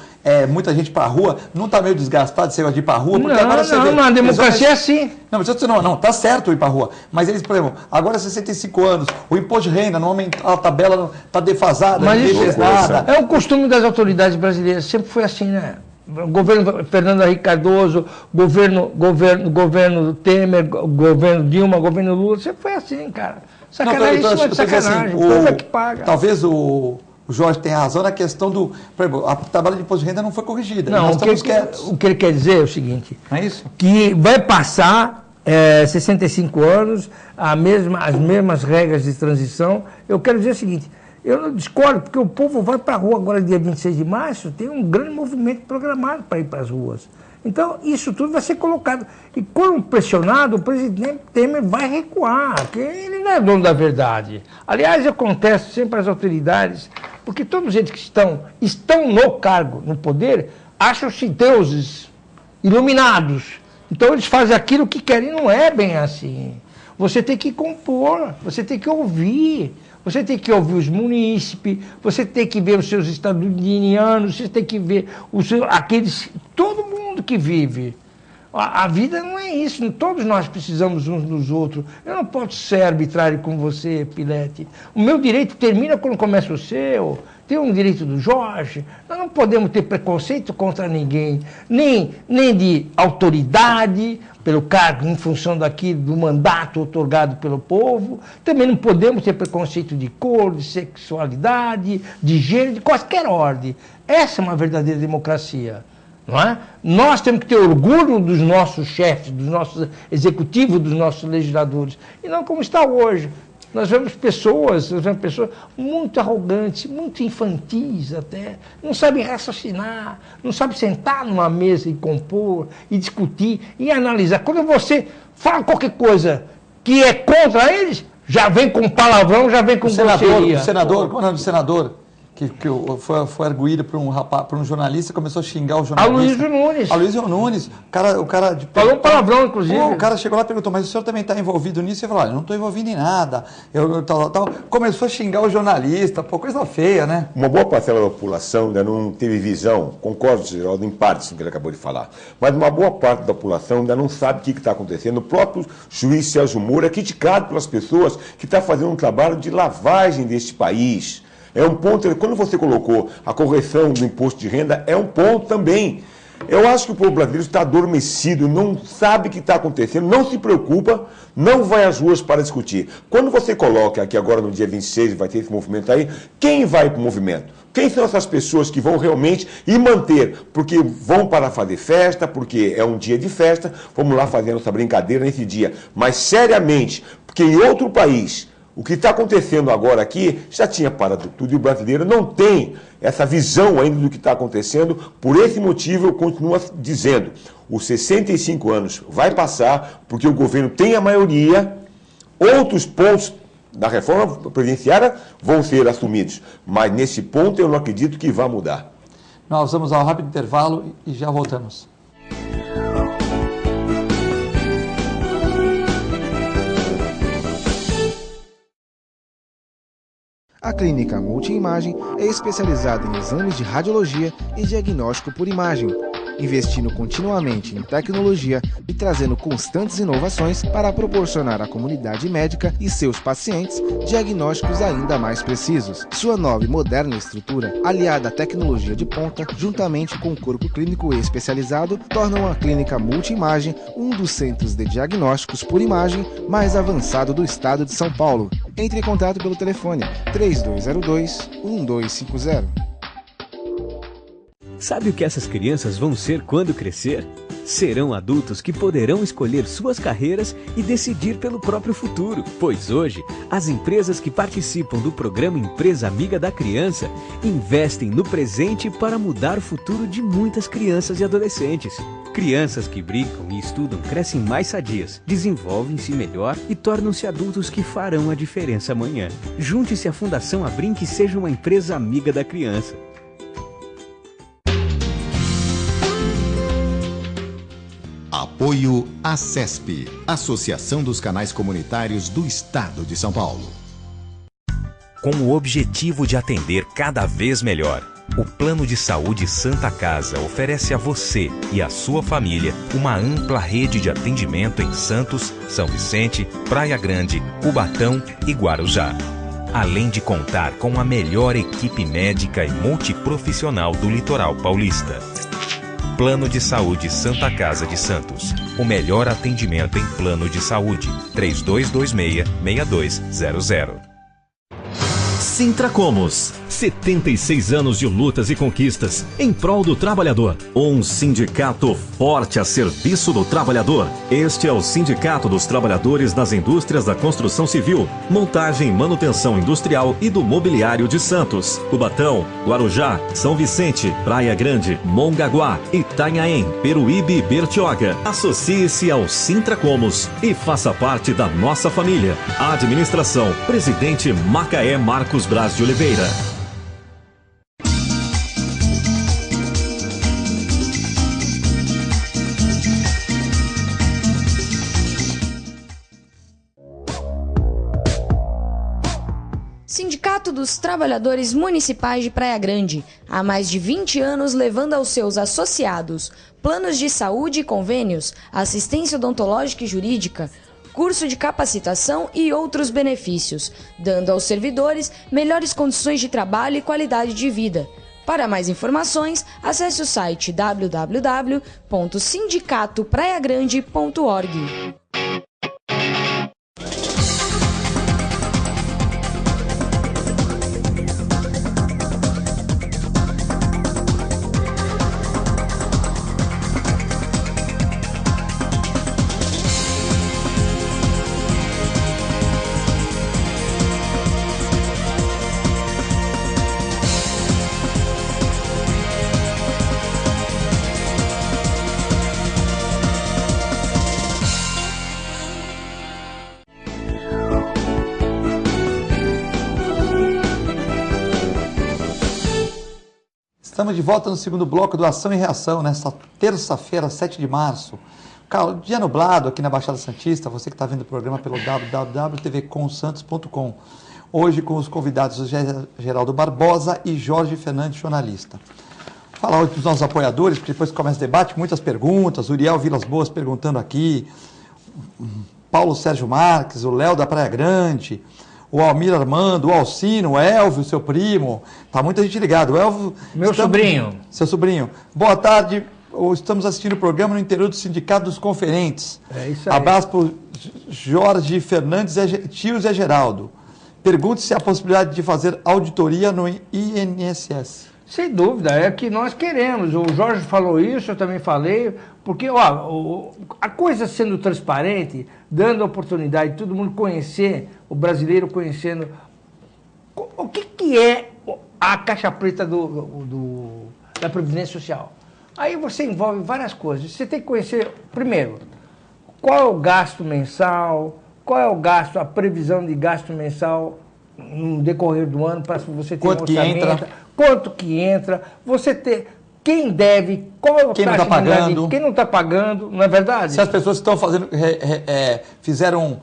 muita gente para a rua, não está meio desgastado de ser de ir para a rua? Porque não, agora você vê, a democracia é assim. Não, mas não, tá certo ir para a rua. Mas eles, por exemplo, agora 65 anos, o imposto de renda, normalmente a tabela está defasada, mas não fez nada. É um costume das autoridades brasileiras, sempre foi assim, né? Governo Fernando Henrique Cardoso, governo Temer, governo Dilma, governo Lula, sempre foi assim, cara. Sacanagem em cima de sacanagem, o povo é que paga. Talvez o Jorge tenha razão na questão do... Por exemplo, a tabela de imposto de renda não foi corrigida. Não, o que ele quer dizer é o seguinte... Não é isso? Que vai passar 65 anos, as mesmas regras de transição. Eu quero dizer o seguinte, eu não discordo, porque o povo vai para a rua agora, dia 26 de março, tem um grande movimento programado para ir para as ruas. Então, isso tudo vai ser colocado. E quando pressionado, o presidente Temer vai recuar, porque ele não é dono da verdade. Aliás, eu contesto sempre as autoridades, porque todos eles que estão no cargo, no poder, acham-se deuses, iluminados. Então, eles fazem aquilo que querem, não é bem assim. Você tem que compor, você tem que ouvir. Você tem que ouvir os munícipes, você tem que ver os seus estadunidenses, você tem que ver todo mundo que vive. A vida não é isso, todos nós precisamos uns dos outros. Eu não posso ser arbitrário com você, Pilete. O meu direito termina quando começa o seu, tem um direito do Jorge. Nós não podemos ter preconceito contra ninguém, nem de autoridade, pelo cargo, em função do mandato otorgado pelo povo. Também não podemos ter preconceito de cor, de sexualidade, de gênero, de qualquer ordem. Essa é uma verdadeira democracia, não é? Nós temos que ter orgulho dos nossos chefes, dos nossos executivos, dos nossos legisladores, e não como está hoje. Nós vemos pessoas muito arrogantes, muito infantis até, não sabem raciocinar, não sabem sentar numa mesa e compor, e discutir, e analisar. Quando você fala qualquer coisa que é contra eles, já vem com palavrão, já vem com grosseria. O senador, qual é o nome do senador? Que foi arguído por um jornalista, começou a xingar o jornalista. Aloysio Nunes. O cara falou um palavrão, inclusive. O cara chegou lá e perguntou, mas o senhor também está envolvido nisso? Ele falou, olha, eu não estou envolvido em nada. Tal. Começou a xingar o jornalista, coisa feia, né? Uma boa parcela da população ainda não teve visão, concordo, Geraldo, em partes com o que ele acabou de falar, mas uma boa parte da população ainda não sabe o que está acontecendo. O próprio juiz Sérgio Moro é criticado pelas pessoas que estão fazendo um trabalho de lavagem deste país. É um ponto, quando você colocou a correção do imposto de renda, é um ponto também. Eu acho que o povo brasileiro está adormecido, não sabe o que está acontecendo, não se preocupa, não vai às ruas para discutir. Quando você coloca aqui agora no dia 26, vai ter esse movimento aí, quem vai para o movimento? Quem são essas pessoas que vão realmente e manter? Porque vão para fazer festa, porque é um dia de festa, vamos lá fazer nossa brincadeira nesse dia. Mas seriamente, porque em outro país... O que está acontecendo agora aqui já tinha parado tudo e o brasileiro não tem essa visão ainda do que está acontecendo. Por esse motivo, eu continuo dizendo, os 65 anos vai passar porque o governo tem a maioria, outros pontos da reforma previdenciária vão ser assumidos. Mas nesse ponto eu não acredito que vá mudar. Nós vamos ao rápido intervalo e já voltamos. A clínica Multiimagem é especializada em exames de radiologia e diagnóstico por imagem, investindo continuamente em tecnologia e trazendo constantes inovações para proporcionar à comunidade médica e seus pacientes diagnósticos ainda mais precisos. Sua nova e moderna estrutura, aliada à tecnologia de ponta, juntamente com o corpo clínico especializado, tornam a clínica Multiimagem um dos centros de diagnósticos por imagem mais avançado do estado de São Paulo. Entre em contato pelo telefone 3202-1250. Sabe o que essas crianças vão ser quando crescer? Serão adultos que poderão escolher suas carreiras e decidir pelo próprio futuro. Pois hoje, as empresas que participam do programa Empresa Amiga da Criança investem no presente para mudar o futuro de muitas crianças e adolescentes. Crianças que brincam e estudam crescem mais sadias, desenvolvem-se melhor e tornam-se adultos que farão a diferença amanhã. Junte-se à Fundação Abrinq e seja uma empresa amiga da criança. Apoio ACESP, Associação dos Canais Comunitários do Estado de São Paulo. Com o objetivo de atender cada vez melhor, o Plano de Saúde Santa Casa oferece a você e à sua família uma ampla rede de atendimento em Santos, São Vicente, Praia Grande, Cubatão e Guarujá. Além de contar com a melhor equipe médica e multiprofissional do litoral paulista. Plano de Saúde Santa Casa de Santos. O melhor atendimento em plano de saúde. 3226-6200. Sintracomos. 76 anos de lutas e conquistas em prol do trabalhador. Um sindicato forte a serviço do trabalhador. Este é o Sindicato dos Trabalhadores das Indústrias da Construção Civil, Montagem e Manutenção Industrial e do Mobiliário de Santos, Cubatão, Guarujá, São Vicente, Praia Grande, Mongaguá, Itanhaém, Peruíbe e Bertioga. Associe-se ao Sintracomos e faça parte da nossa família. Administração, Presidente Macaé Marcos Braz de Oliveira. Sindicato dos Trabalhadores Municipais de Praia Grande, há mais de 20 anos levando aos seus associados planos de saúde e convênios, assistência odontológica e jurídica, curso de capacitação e outros benefícios, dando aos servidores melhores condições de trabalho e qualidade de vida. Para mais informações, acesse o site www.sindicatopraiagrande.org. Estamos de volta no segundo bloco do Ação e Reação, nesta terça-feira, 7 de março. Dia nublado aqui na Baixada Santista, você que está vendo o programa pelo www.tvcomsantos.com. Hoje com os convidados Geraldo Barbosa e Jorge Fernandes, jornalista. Falar hoje dos nossos apoiadores, porque depois começa o debate, muitas perguntas. Uriel Vilas Boas perguntando aqui, Paulo Sérgio Marques, o Léo da Praia Grande, o Almir Armando, o Alcino, o Elvio, seu primo. Tá muita gente ligada. O Elvio, Sobrinho. Seu sobrinho. Boa tarde. Estamos assistindo o programa no interior do Sindicato dos Conferentes. É isso aí. Abraço para o Jorge Fernandes, tio Zé Geraldo. Pergunte se há possibilidade de fazer auditoria no INSS. Sem dúvida, é que nós queremos. O Jorge falou isso, eu também falei, porque a coisa sendo transparente, dando a oportunidade de todo mundo conhecer, o brasileiro conhecendo o que é a caixa preta da Previdência Social. Aí você envolve várias coisas. Você tem que conhecer, primeiro, qual é o gasto mensal, qual é o gasto, a previsão de gasto mensal no decorrer do ano, para você ter quanto um orçamento, quanto que entra, você ter quem deve, qual é o quem não está pagando, quem não está pagando, não é verdade? Se as pessoas que estão fazendo, fizeram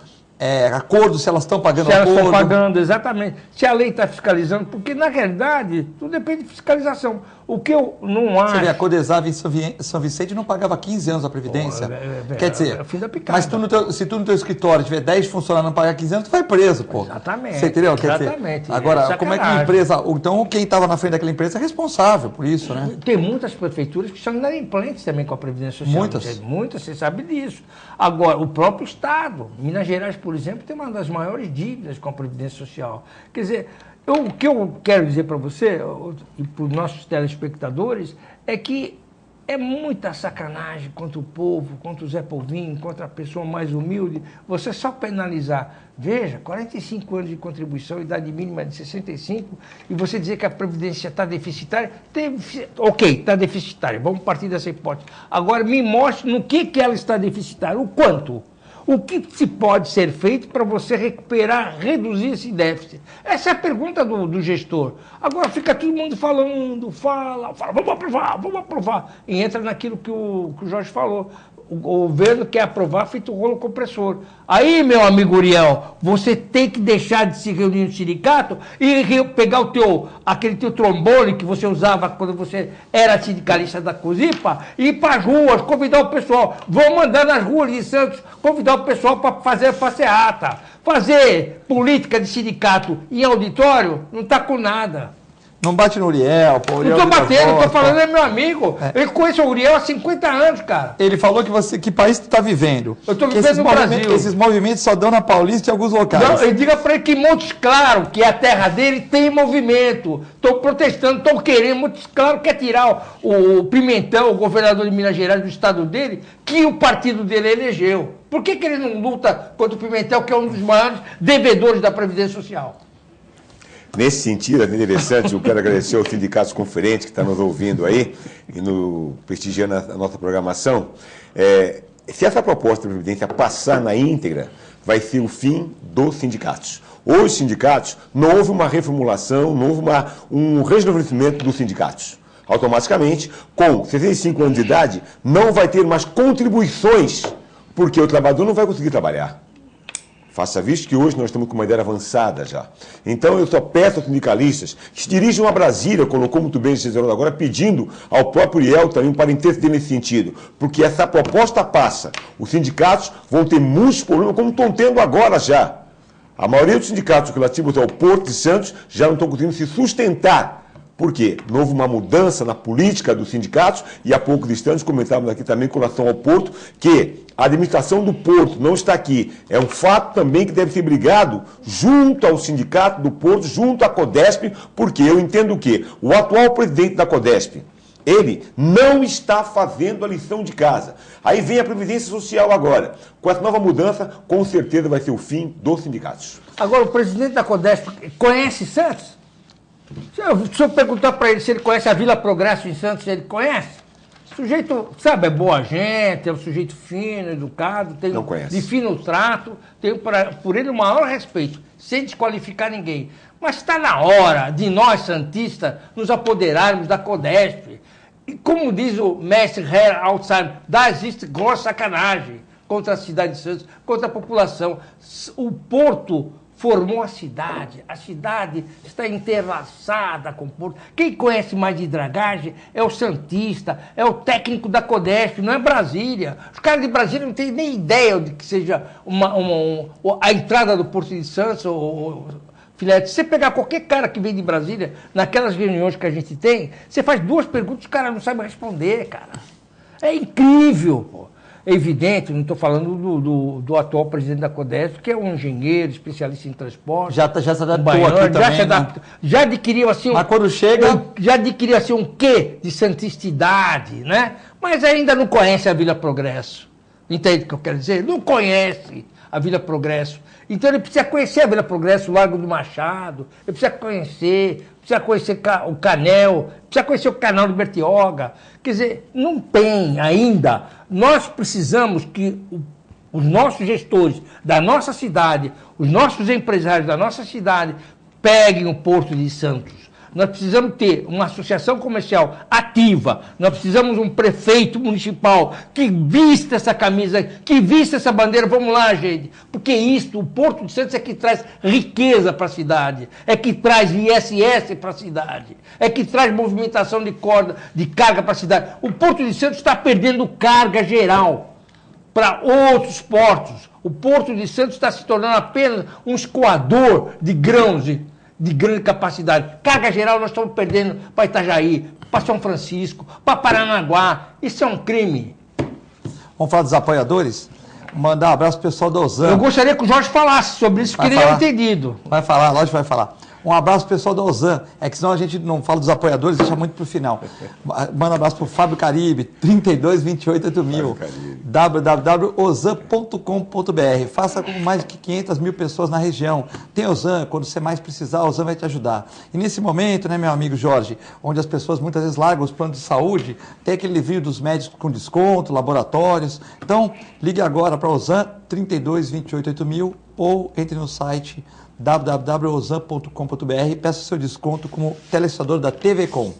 acordo, se elas estão pagando se acordo. Se elas estão pagando, exatamente. Se a lei está fiscalizando, porque, na realidade, tudo depende de fiscalização. O que eu não acho... Você vê, a Codesave em São Vicente não pagava 15 anos a Previdência. Quer dizer, é o fim da picada. Mas se tu no teu escritório tiver 10 funcionários e não pagar 15 anos, tu vai preso, pô. Exatamente. Você entendeu? Exatamente. Agora, como é que a empresa... Então, quem estava na frente daquela empresa é responsável por isso, né? Tem muitas prefeituras que são inadimplentes também com a Previdência Social. Muitas, você sabe disso. Agora, o próprio Estado, Minas Gerais, por exemplo, tem uma das maiores dívidas com a Previdência Social. Quer dizer... O que eu quero dizer para você e para os nossos telespectadores é que é muita sacanagem contra o povo, contra o Zé Povinho, contra a pessoa mais humilde, você só penalizar. Veja, 45 anos de contribuição, idade mínima de 65, e você dizer que a Previdência está deficitária, ok, está deficitária, vamos partir dessa hipótese. Agora me mostre no que ela está deficitária, o quanto. O que se pode ser feito para você recuperar, reduzir esse déficit? Essa é a pergunta do gestor. Agora fica todo mundo falando, fala, vamos aprovar. E entra naquilo que o Jorge falou. O governo quer aprovar feito o rolo compressor. Aí, meu amigo Uriel, você tem que deixar de se reunir no sindicato e pegar aquele teu trombone que você usava quando você era sindicalista da COSIPA e ir para as ruas, convidar o pessoal. Vão mandar nas ruas de Santos, convidar o pessoal para fazer passeata. Fazer política de sindicato em auditório não está com nada. Não bate no Uriel, pô. Uriel não estou batendo, estou falando, é meu amigo. Eu conheço o Uriel há 50 anos, cara. Ele falou que país tu está vivendo. Eu estou vivendo no Brasil. Esses movimentos só dão na Paulista e em alguns locais. Não, e diga para ele que Montes Claros, que é a terra dele, tem movimento. Estão protestando, estão querendo. Montes Claros quer tirar o Pimentel, o governador de Minas Gerais, do estado dele, que o partido dele elegeu. Por que ele não luta contra o Pimentel, que é um dos maiores devedores da Previdência Social? Nesse sentido, é interessante, eu quero agradecer ao Sindicatos Conferentes que está nos ouvindo aí e prestigiando a nossa programação. Se essa proposta de Previdência passar na íntegra, vai ser o fim dos sindicatos. Hoje, os sindicatos, não houve uma reformulação, não houve um rejuvenescimento dos sindicatos. Automaticamente, com 65 anos de idade, não vai ter mais contribuições, porque o trabalhador não vai conseguir trabalhar. Faça visto que hoje nós estamos com uma ideia avançada já. Então eu só peço aos sindicalistas que se dirijam a Brasília, colocou muito bem esse agora, pedindo ao próprio Uriel também para interceder nesse sentido. Porque essa proposta passa. Os sindicatos vão ter muitos problemas, como estão tendo agora já. A maioria dos sindicatos relativos ao Porto de Santos já não estão conseguindo se sustentar. Por quê? Não houve uma mudança na política dos sindicatos e há pouco distante comentávamos aqui também com relação ao Porto, que a administração do Porto não está aqui. É um fato também que deve ser brigado junto ao sindicato do Porto, junto à CODESP, porque eu entendo o quê? O atual presidente da CODESP, ele não está fazendo a lição de casa. Aí vem a Previdência Social agora. Com essa nova mudança, com certeza vai ser o fim dos sindicatos. Agora, o presidente da CODESP conhece Santos? Se eu perguntar para ele se ele conhece a Vila Progresso em Santos, ele conhece? O sujeito, sabe, é boa gente, é um sujeito fino, educado, tem de fino trato, tenho por ele o maior respeito, sem desqualificar ninguém. Mas está na hora de nós, santistas, nos apoderarmos da CODESP. E como diz o mestre Herr Alzheimer, existe grossa sacanagem contra a cidade de Santos, contra a população. O Porto formou a cidade está entrelaçada com o Porto. Quem conhece mais de dragagem é o santista, é o técnico da CODESP, não é Brasília. Os caras de Brasília não têm nem ideia de que seja a entrada do Porto de Santos, Filete. Se você pegar qualquer cara que vem de Brasília, naquelas reuniões que a gente tem, você faz 2 perguntas e o cara não sabe responder, cara. É incrível, pô. É evidente, não estou falando do atual presidente da CODESP, que é um engenheiro, especialista em transporte. Já se adaptou aqui também, né? Já adquiriu assim mas quando chega... Já adquiriu assim um quê de santistidade, né? Mas ainda não conhece a Vila Progresso. Entende o que eu quero dizer? Não conhece a Vila Progresso. Então ele precisa conhecer a Vila Progresso, o Largo do Machado, ele precisa conhecer o Canel, precisa conhecer o canal do Bertioga. Quer dizer, não tem ainda. Nós precisamos que os nossos gestores da nossa cidade, os nossos empresários da nossa cidade, peguem o Porto de Santos, nós precisamos ter uma associação comercial ativa, nós precisamos um prefeito municipal que vista essa camisa, que vista essa bandeira. Vamos lá, gente, porque o Porto de Santos é que traz riqueza para a cidade, é que traz ISS para a cidade, é que traz movimentação de carga para a cidade. O Porto de Santos está perdendo carga geral para outros portos. O Porto de Santos está se tornando apenas um escoador de grãos de grande capacidade. Carga geral nós estamos perdendo para Itajaí, para São Francisco, para Paranaguá. Isso é um crime. Vamos falar dos apoiadores? Mandar um abraço pro pessoal da Ozan. Eu gostaria que o Jorge falasse sobre isso, que ele é entendido. Vai falar, lógico que vai falar. Um abraço pro pessoal da Ozan. É que senão a gente não fala dos apoiadores, deixa muito pro final. Manda um abraço pro Fábio Caribe, 32288000. www.ozan.com.br. Faça com mais de 500 mil pessoas na região. Tem Ozan, quando você mais precisar, a Ozan vai te ajudar. E nesse momento, né, meu amigo Jorge, onde as pessoas muitas vezes largam os planos de saúde, tem aquele livrinho dos médicos com desconto, laboratórios. Então, ligue agora para a Ozan, 32288000, ou entre no site www.ozan.com.br e peça seu desconto como telespectador da TV Com.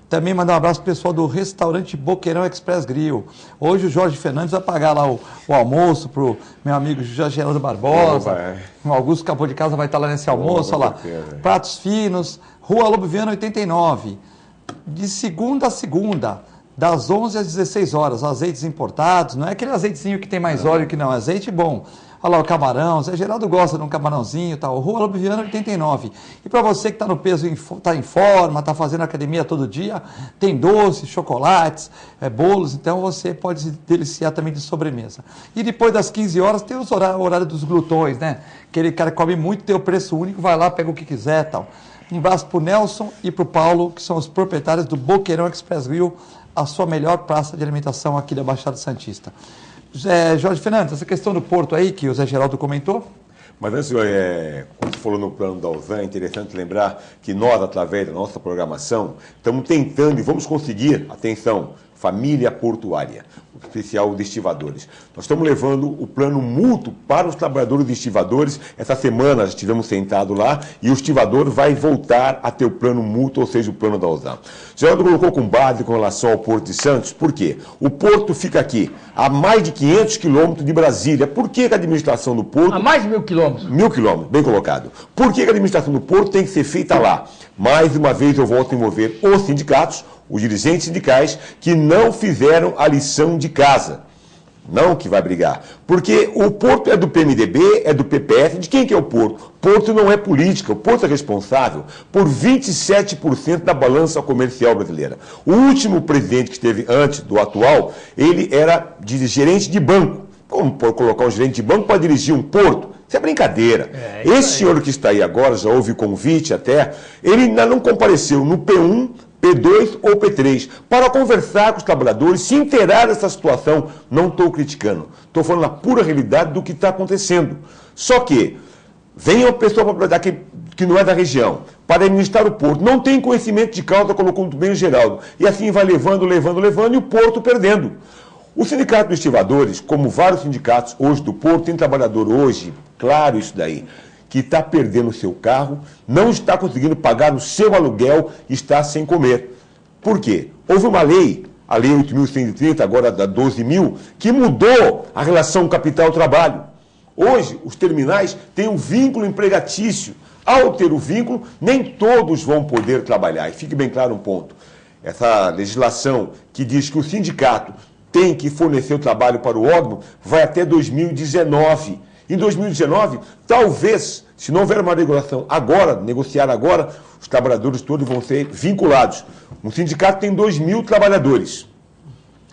Também mandar um abraço pro pessoal do restaurante Boqueirão Express Grill. Hoje o Jorge Fernandes vai pagar lá o almoço pro meu amigo José Geraldo Barbosa. O Augusto Capô de Casa vai estar lá nesse almoço, olha lá. Pratos finos, Rua Lobo Viana 89. De segunda a segunda, das 11 às 16 horas, azeites importados. Não é aquele azeitezinho que tem mais óleo que não, azeite bom. Olha lá o camarão, Zé Geraldo gosta de um camarãozinho e tal. Rua Lobo Viana 89. E para você que está no peso, está em forma, está fazendo academia todo dia, tem doces, chocolates, bolos, então você pode se deliciar também de sobremesa. E depois das 15 horas tem os horário dos glutões, né? Aquele cara que come muito, tem o preço único, vai lá, pega o que quiser e tal. Um abraço para o Nelson e para o Paulo, que são os proprietários do Boqueirão Express Grill, a sua melhor praça de alimentação aqui da Baixada Santista. Jorge Fernandes, essa questão do porto aí, que o Zé Geraldo comentou. Mas antes, quando você falou no plano da Ozan, é interessante lembrar que nós, através da nossa programação, estamos tentando e vamos conseguir, atenção, família portuária, em especial de estivadores. Nós estamos levando o plano mútuo para os trabalhadores de estivadores. Essa semana já estivemos sentados lá e o estivador vai voltar a ter o plano mútuo, ou seja, o plano da Ozan. O Geraldo colocou com base com relação ao Porto de Santos, por quê? O Porto fica aqui, a mais de 500 quilômetros de Brasília. Por que a administração do Porto... A mais de 1.000 quilômetros. 1.000 quilômetros, bem colocado. Por que a administração do Porto tem que ser feita lá? Mais uma vez eu volto a envolver os sindicatos, os dirigentes sindicais que não fizeram a lição de casa. Não que vai brigar. Porque o Porto é do PMDB, é do PPF. De quem que é o Porto? Porto não é política. O Porto é responsável por 27% da balança comercial brasileira. O último presidente que esteve antes do atual, ele era gerente de banco. Como colocar um gerente de banco para dirigir um porto? Isso é brincadeira. Esse senhor que está aí agora, já houve convite até, ele ainda não compareceu no P1, P2 ou P3, para conversar com os trabalhadores, se inteirar dessa situação. Não estou criticando, estou falando a pura realidade do que está acontecendo. Só que vem uma pessoa que não é da região, para administrar o porto, não tem conhecimento de causa, colocou muito bem o Geraldo, e assim vai levando, e o porto perdendo. O Sindicato dos Estivadores, como vários sindicatos hoje do Porto, tem trabalhador hoje, claro isso daí, que está perdendo o seu carro, não está conseguindo pagar o seu aluguel e está sem comer. Por quê? Houve uma lei, a Lei 8.130, agora da 12.000, que mudou a relação capital-trabalho. Hoje, os terminais têm um vínculo empregatício. Ao ter o vínculo, nem todos vão poder trabalhar. E fique bem claro um ponto. Essa legislação que diz que o sindicato tem que fornecer o trabalho para o órgão vai até 2019. Em 2019, talvez, se não houver uma regulação agora, negociar agora, os trabalhadores todos vão ser vinculados. Um sindicato tem 2.000 trabalhadores.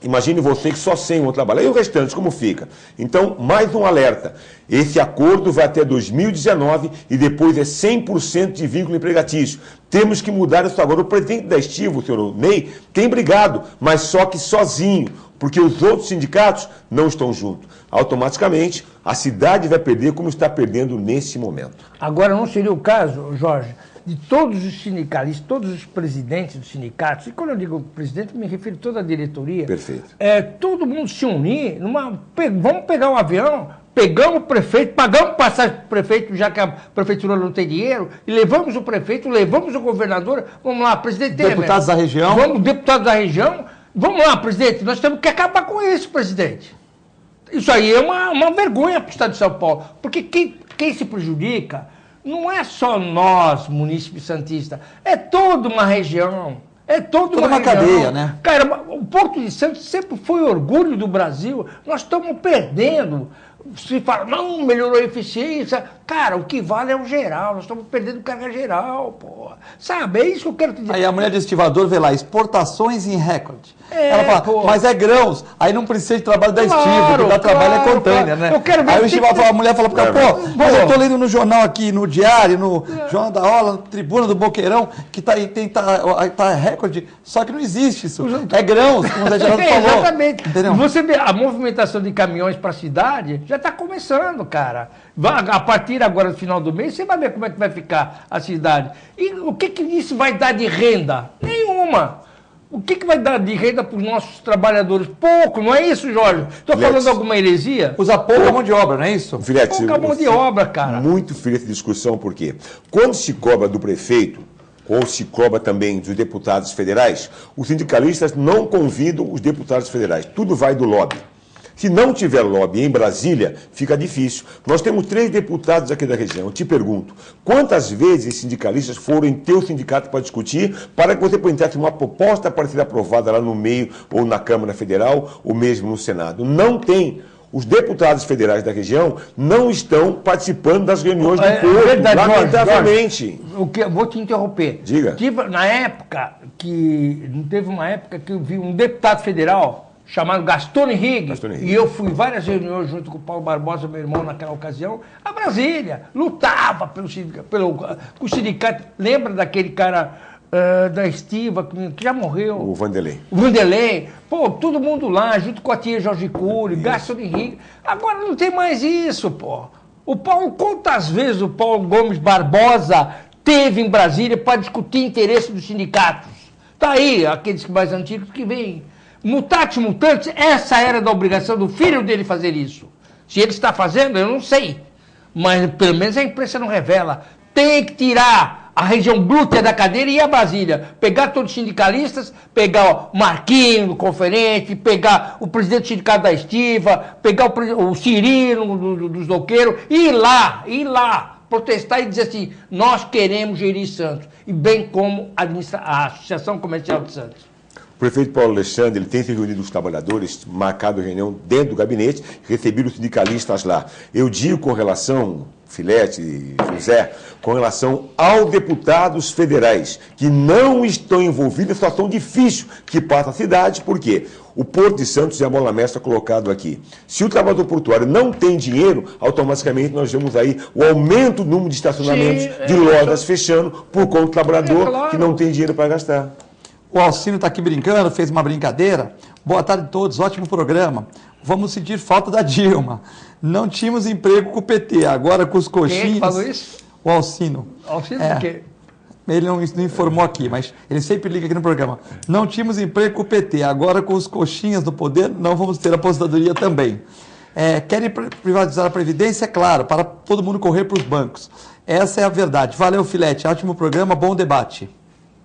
Imagine você que só 100 vão trabalhar. E o restante, como fica? Então, mais um alerta. Esse acordo vai até 2019 e depois é 100% de vínculo empregatício. Temos que mudar isso agora. O presidente da Estivo, o senhor Ney, tem brigado, mas só que sozinho, porque os outros sindicatos não estão juntos. Automaticamente, a cidade vai perder como está perdendo nesse momento. Agora, não seria o caso, Jorge, de todos os sindicalistas, todos os presidentes dos sindicatos, e quando eu digo presidente, me refiro a toda a diretoria. Perfeito. Todo mundo se unir, vamos pegar um avião, pegamos o prefeito, pagamos passagem para o prefeito, já que a prefeitura não tem dinheiro, e levamos o prefeito, levamos o governador, vamos lá, presidente Temer. Deputados da região. Vamos, deputados da região, vamos lá, presidente, nós temos que acabar com isso, presidente. Isso aí é uma vergonha para o Estado de São Paulo, porque quem se prejudica não é só nós, munícipe santista, é toda uma região. É toda uma cadeia, né? Cara, o Porto de Santos sempre foi orgulho do Brasil. Nós estamos perdendo. Se fala, não, melhorou a eficiência. Cara, o que vale é o geral. Nós estamos perdendo carga geral, porra. Sabe, é isso que eu quero te dizer. Aí a mulher de estivador vê lá, exportações em recorde. É, ela fala, pô. Mas é grãos. Aí não precisa de trabalho da estiva, o que dá trabalho é container, né? Eu quero ver aí o estivador, a mulher fala, mas eu tô lendo no jornal aqui, no Diário, no Jornal da Hora, na Tribuna do Boqueirão, que tá recorde, só que não existe isso. É grãos, como o Zé Geraldo falou. Exatamente. Entendeu? Você vê, a movimentação de caminhões para a cidade já está começando, cara. A partir agora do final do mês, você vai ver como é que vai ficar a cidade. E o que isso vai dar de renda? Nenhuma. O que vai dar de renda para os nossos trabalhadores? Pouco, não é isso, Jorge? Estou falando alguma heresia? Usa pouca mão de obra, não é isso? Filete, Pouca mão de obra, cara. Muito feliz essa discussão, porque quando se cobra do prefeito, ou se cobra também dos deputados federais, os sindicalistas não convidam os deputados federais. Tudo vai do lobby. Se não tiver lobby em Brasília, fica difícil. Nós temos 3 deputados aqui da região. Eu te pergunto, quantas vezes sindicalistas foram em teu sindicato para discutir, para que você apresentasse uma proposta para ser aprovada lá no meio, ou na Câmara Federal, ou mesmo no Senado? Não tem. Os deputados federais da região não estão participando das reuniões do Porto, lamentavelmente. Vou te interromper. Diga. Teve uma época que eu vi um deputado federal chamado Gaston Henrique, e eu fui em várias reuniões junto com o Paulo Barbosa, meu irmão, naquela ocasião, a Brasília, lutava com o sindicato. Lembra daquele cara da Estiva, que já morreu? O Vanderlei. O Vanderlei. Pô, todo mundo lá, junto com a tia Jorge Cury, Gaston Henrique. Agora não tem mais isso, pô. O Paulo, quantas vezes o Paulo Gomes Barbosa teve em Brasília para discutir interesse dos sindicatos? Tá aí, aqueles mais antigos que vêm. Mutatis mutandis, essa era da obrigação do filho dele fazer isso. Se ele está fazendo, eu não sei. Mas pelo menos a imprensa não revela. Tem que tirar a região glútea da cadeira e ir a Brasília. Pegar todos os sindicalistas, pegar o Marquinhos, o conferente, pegar o presidente do sindicato da Estiva, pegar o Cirino dos doqueiros, e ir lá, protestar e dizer assim, nós queremos gerir Santos. E bem como a Associação Comercial de Santos. O prefeito Paulo Alexandre, ele tem se reunido com os trabalhadores, marcado a reunião dentro do gabinete, recebido os sindicalistas lá. Eu digo com relação, Filete e José, com relação aos deputados federais, que não estão envolvidos em situação difícil que passa a cidade, porque o Porto de Santos é a mola mestra colocado aqui. Se o trabalhador portuário não tem dinheiro, automaticamente nós vemos aí o aumento do número de estacionamentos de lojas fechando por conta do trabalhador que não tem dinheiro para gastar. O Alcino está aqui brincando, fez uma brincadeira. Boa tarde a todos, ótimo programa. Vamos sentir falta da Dilma. Não tínhamos emprego com o PT, agora com os coxinhas... Quem falou isso? O Alcino. Alcino do quê? Ele não informou aqui, mas ele sempre liga aqui no programa. Não tínhamos emprego com o PT, agora com os coxinhas no poder, não vamos ter aposentadoria também. Querem privatizar a Previdência? É claro, para todo mundo correr para os bancos. Essa é a verdade. Valeu, Filete, ótimo programa, bom debate.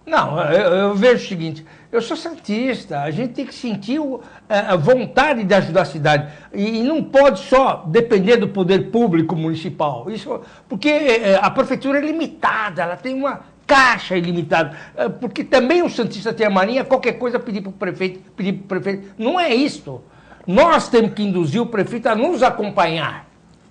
Não, eu vejo o seguinte, eu sou santista, a gente tem que sentir a vontade de ajudar a cidade e não pode só depender do poder público municipal, porque a prefeitura é limitada, ela tem uma caixa ilimitada, porque também o santista tem a mania, qualquer coisa pedir para o prefeito, não é isso, nós temos que induzir o prefeito a nos acompanhar,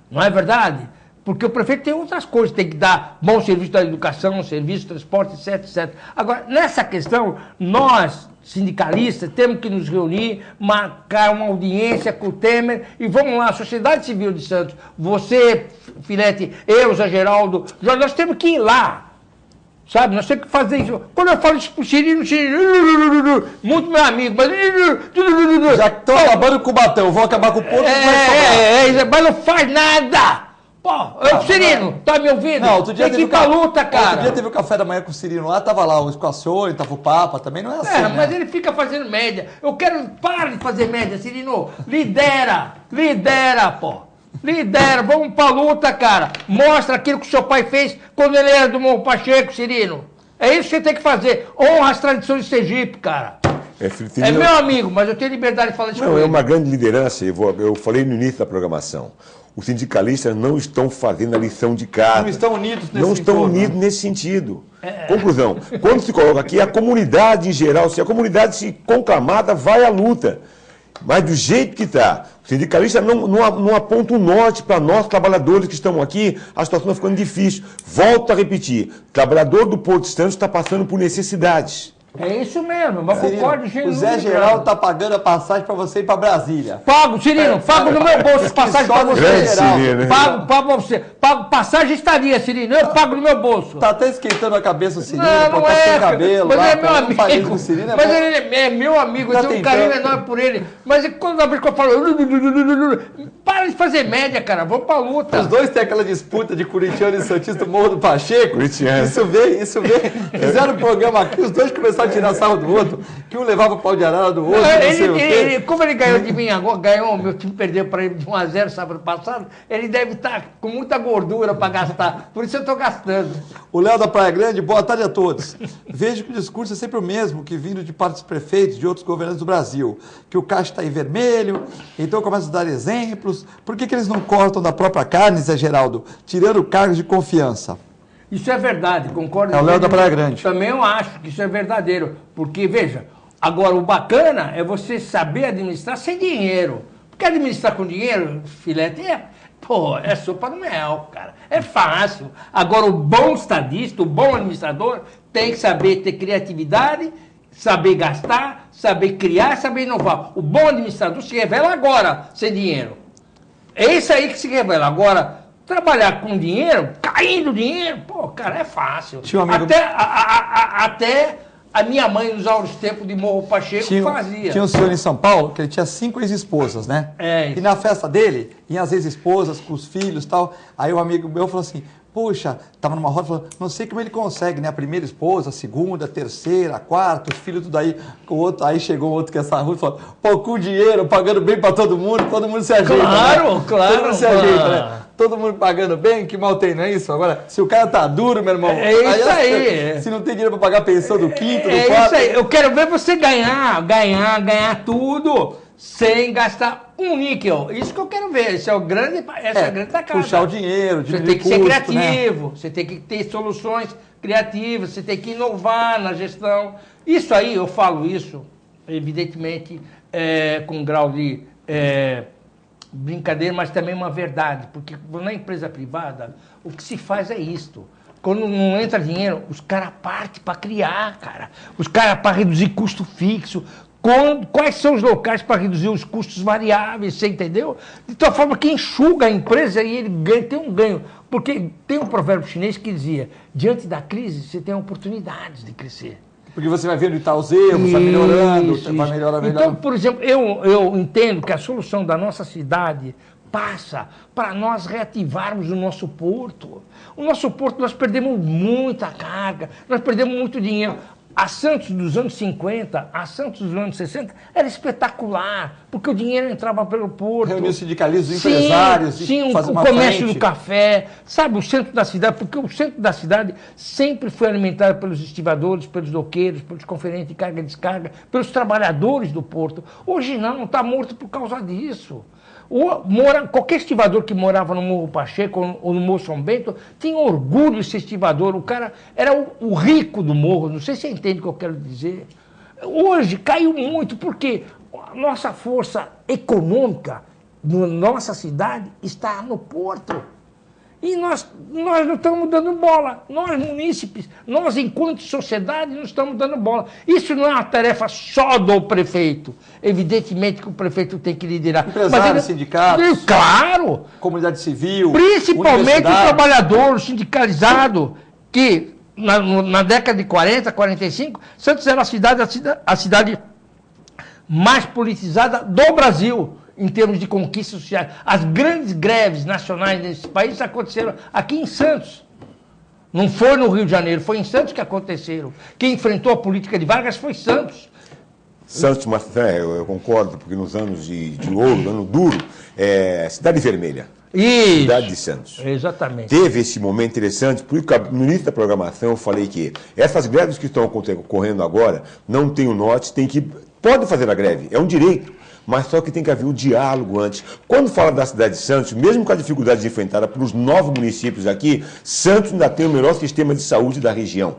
não é verdade? Porque o prefeito tem outras coisas, tem que dar bom serviço da educação, serviço de transporte, etc, etc. Agora, nessa questão, nós, sindicalistas, temos que nos reunir, marcar uma audiência com o Temer e vamos lá, a sociedade civil de Santos, você, Filete, eu, Zé Geraldo, nós temos que ir lá, sabe? Nós temos que fazer isso. Quando eu falo isso pro Cirino, muito meu amigo, mas... Já estou acabando com o Batão, vou acabar com o Porto, mas não faz nada! Pô, Cirino, tá me ouvindo? Não, outro dia tem que ir pra luta, cara. Outro dia teve o café da manhã com o Cirino lá, tava lá o Esquacione, tava o Papa, também não é assim, né? Mas ele fica fazendo média. Eu quero, para de fazer média, Cirino. Lidera, pô. Lidera, vamos pra luta, cara. Mostra aquilo que o seu pai fez quando ele era do Morro Pacheco, Cirino. É isso que você tem que fazer. Honra as tradições de Sergipe, cara. É meu amigo, mas eu tenho liberdade de falar isso com ele. É uma grande liderança. Eu falei no início da programação. Os sindicalistas não estão fazendo a lição de casa. Não estão unidos nesse sentido. Não estão unidos nesse sentido. Conclusão. Quando se coloca aqui, a comunidade em geral, se a comunidade se conclamada, vai à luta. Mas do jeito que está, o sindicalista não aponta o norte para nós, trabalhadores que estamos aqui, a situação está ficando difícil. Volto a repetir, o trabalhador do Porto de Santos está passando por necessidades. É isso mesmo, mas concordo. O Zé Geraldo está pagando a passagem para você ir para Brasília. Pago, Cirino, pago no meu bolso passagem para você. Cirino. Pago para você. Pago passagem e estadia, Cirino, eu pago no meu bolso. Tá até esquentando a cabeça o Cirino, não tá sem cabelo. Mas lá, é meu amigo. Cirino, mas ele é meu amigo, eu tenho um carinho enorme por ele. Mas toda vez que eu falo, para de fazer média, cara, vamos pra luta. Os dois têm aquela disputa de corintiano e santista do Morro do Pacheco. Corintiano. Isso vem. Fizeram um programa aqui, os dois começaram a tirar sarro do outro, que um levava o pau de arara do outro, como ele ganhou de mim agora, meu time perdeu para ele de 1-0 sábado passado, ele deve estar com muita gordura para gastar, por isso eu estou gastando. O Léo da Praia Grande, boa tarde a todos. Vejo que o discurso é sempre o mesmo, que vindo de partes prefeitos de outros governantes do Brasil, que o caixa está em vermelho, então começa a dar exemplos. Por que eles não cortam da própria carne, Zé Geraldo, tirando cargos de confiança? Isso é verdade, concordo. É o Léo da Praia Grande. Também eu acho que isso é verdadeiro, porque, veja, agora o bacana é você saber administrar sem dinheiro. Porque administrar com dinheiro, filete, é sopa no mel, cara. É fácil. Agora o bom estadista, o bom administrador, tem que saber ter criatividade, saber gastar, saber criar, saber inovar. O bom administrador se revela agora, sem dinheiro. É isso aí que se revela. Agora, trabalhar com dinheiro, caindo dinheiro, cara, é fácil. Até a minha mãe, nos áureos tempos de Morro Pacheco, fazia. Tinha um senhor em São Paulo que ele tinha 5 ex-esposas, né? E na festa dele, iam as ex-esposas com os filhos e tal. Aí um amigo meu falou assim, puxa, estava numa roda, falou, não sei como ele consegue, né? A primeira esposa, a segunda, a terceira, a quarta, os filhos, tudo aí. O outro, aí chegou outro que é essa rua e falou, com dinheiro, pagando bem para todo mundo se ajeita. Claro, né? claro. Todo mundo se ajeita, né? Todo mundo pagando bem, que mal tem, não é isso? Agora, se o cara tá duro, meu irmão... É isso aí. Se não tem dinheiro para pagar a pensão do quinto, do quarto... É isso aí. Eu quero ver você ganhar tudo sem gastar um níquel. Isso que eu quero ver. Essa é a grande tacada. Puxar o dinheiro, você tem que ser criativo, né? Você tem que ter soluções criativas, você tem que inovar na gestão. Isso aí, eu falo isso, evidentemente, com um grau de... brincadeira, mas também uma verdade, porque na empresa privada, o que se faz é isto. Quando não entra dinheiro, os caras partem para criar, cara. Os caras para reduzir custo fixo. Quais são os locais para reduzir os custos variáveis, você entendeu? De tal forma que enxuga a empresa e ele tem um ganho. Porque tem um provérbio chinês que dizia, diante da crise, você tem oportunidades de crescer. Porque você vai vendo os erros, vai melhorando, vai melhorando. Então, por exemplo, eu entendo que a solução da nossa cidade passa para nós reativarmos o nosso porto. O nosso porto, nós perdemos muita carga, nós perdemos muito dinheiro. A Santos dos anos 50, a Santos dos anos 60 era espetacular, porque o dinheiro entrava pelo porto. Reuniu os sindicalistas, os empresários. Sim, o comércio do café, sabe, o centro da cidade, porque o centro da cidade sempre foi alimentado pelos estivadores, pelos doqueiros, pelos conferentes de carga e descarga, pelos trabalhadores do porto. Hoje não, está morto por causa disso. Qualquer estivador que morava no Morro Pacheco ou no Morro São Bento tinha orgulho de ser estivador. O cara era o rico do morro, não sei se você entende o que eu quero dizer. Hoje caiu muito, porque a nossa força econômica na nossa cidade está no porto. E nós não estamos dando bola. Nós, munícipes, nós, enquanto sociedade, não estamos dando bola. Isso não é uma tarefa só do prefeito. Evidentemente que o prefeito tem que liderar. Empresários, sindicatos. Claro! Comunidade civil. Principalmente o trabalhador, o sindicalizado, que na década de 40, 45, Santos era a cidade mais politizada do Brasil. Em termos de conquistas sociais. As grandes greves nacionais desse país aconteceram aqui em Santos. Não foi no Rio de Janeiro, foi em Santos que aconteceram. Quem enfrentou a política de Vargas foi Santos. Santos, mas eu concordo, porque nos anos de ouro, ano duro, Cidade Vermelha. Isso. Cidade de Santos. Exatamente. Teve esse momento interessante, porque no início da programação eu falei que essas greves que estão ocorrendo agora não tem o norte, pode fazer a greve, é um direito, mas só que tem que haver um diálogo antes. Quando fala da cidade de Santos, mesmo com a dificuldade enfrentada pelos 9 municípios aqui, Santos ainda tem o melhor sistema de saúde da região.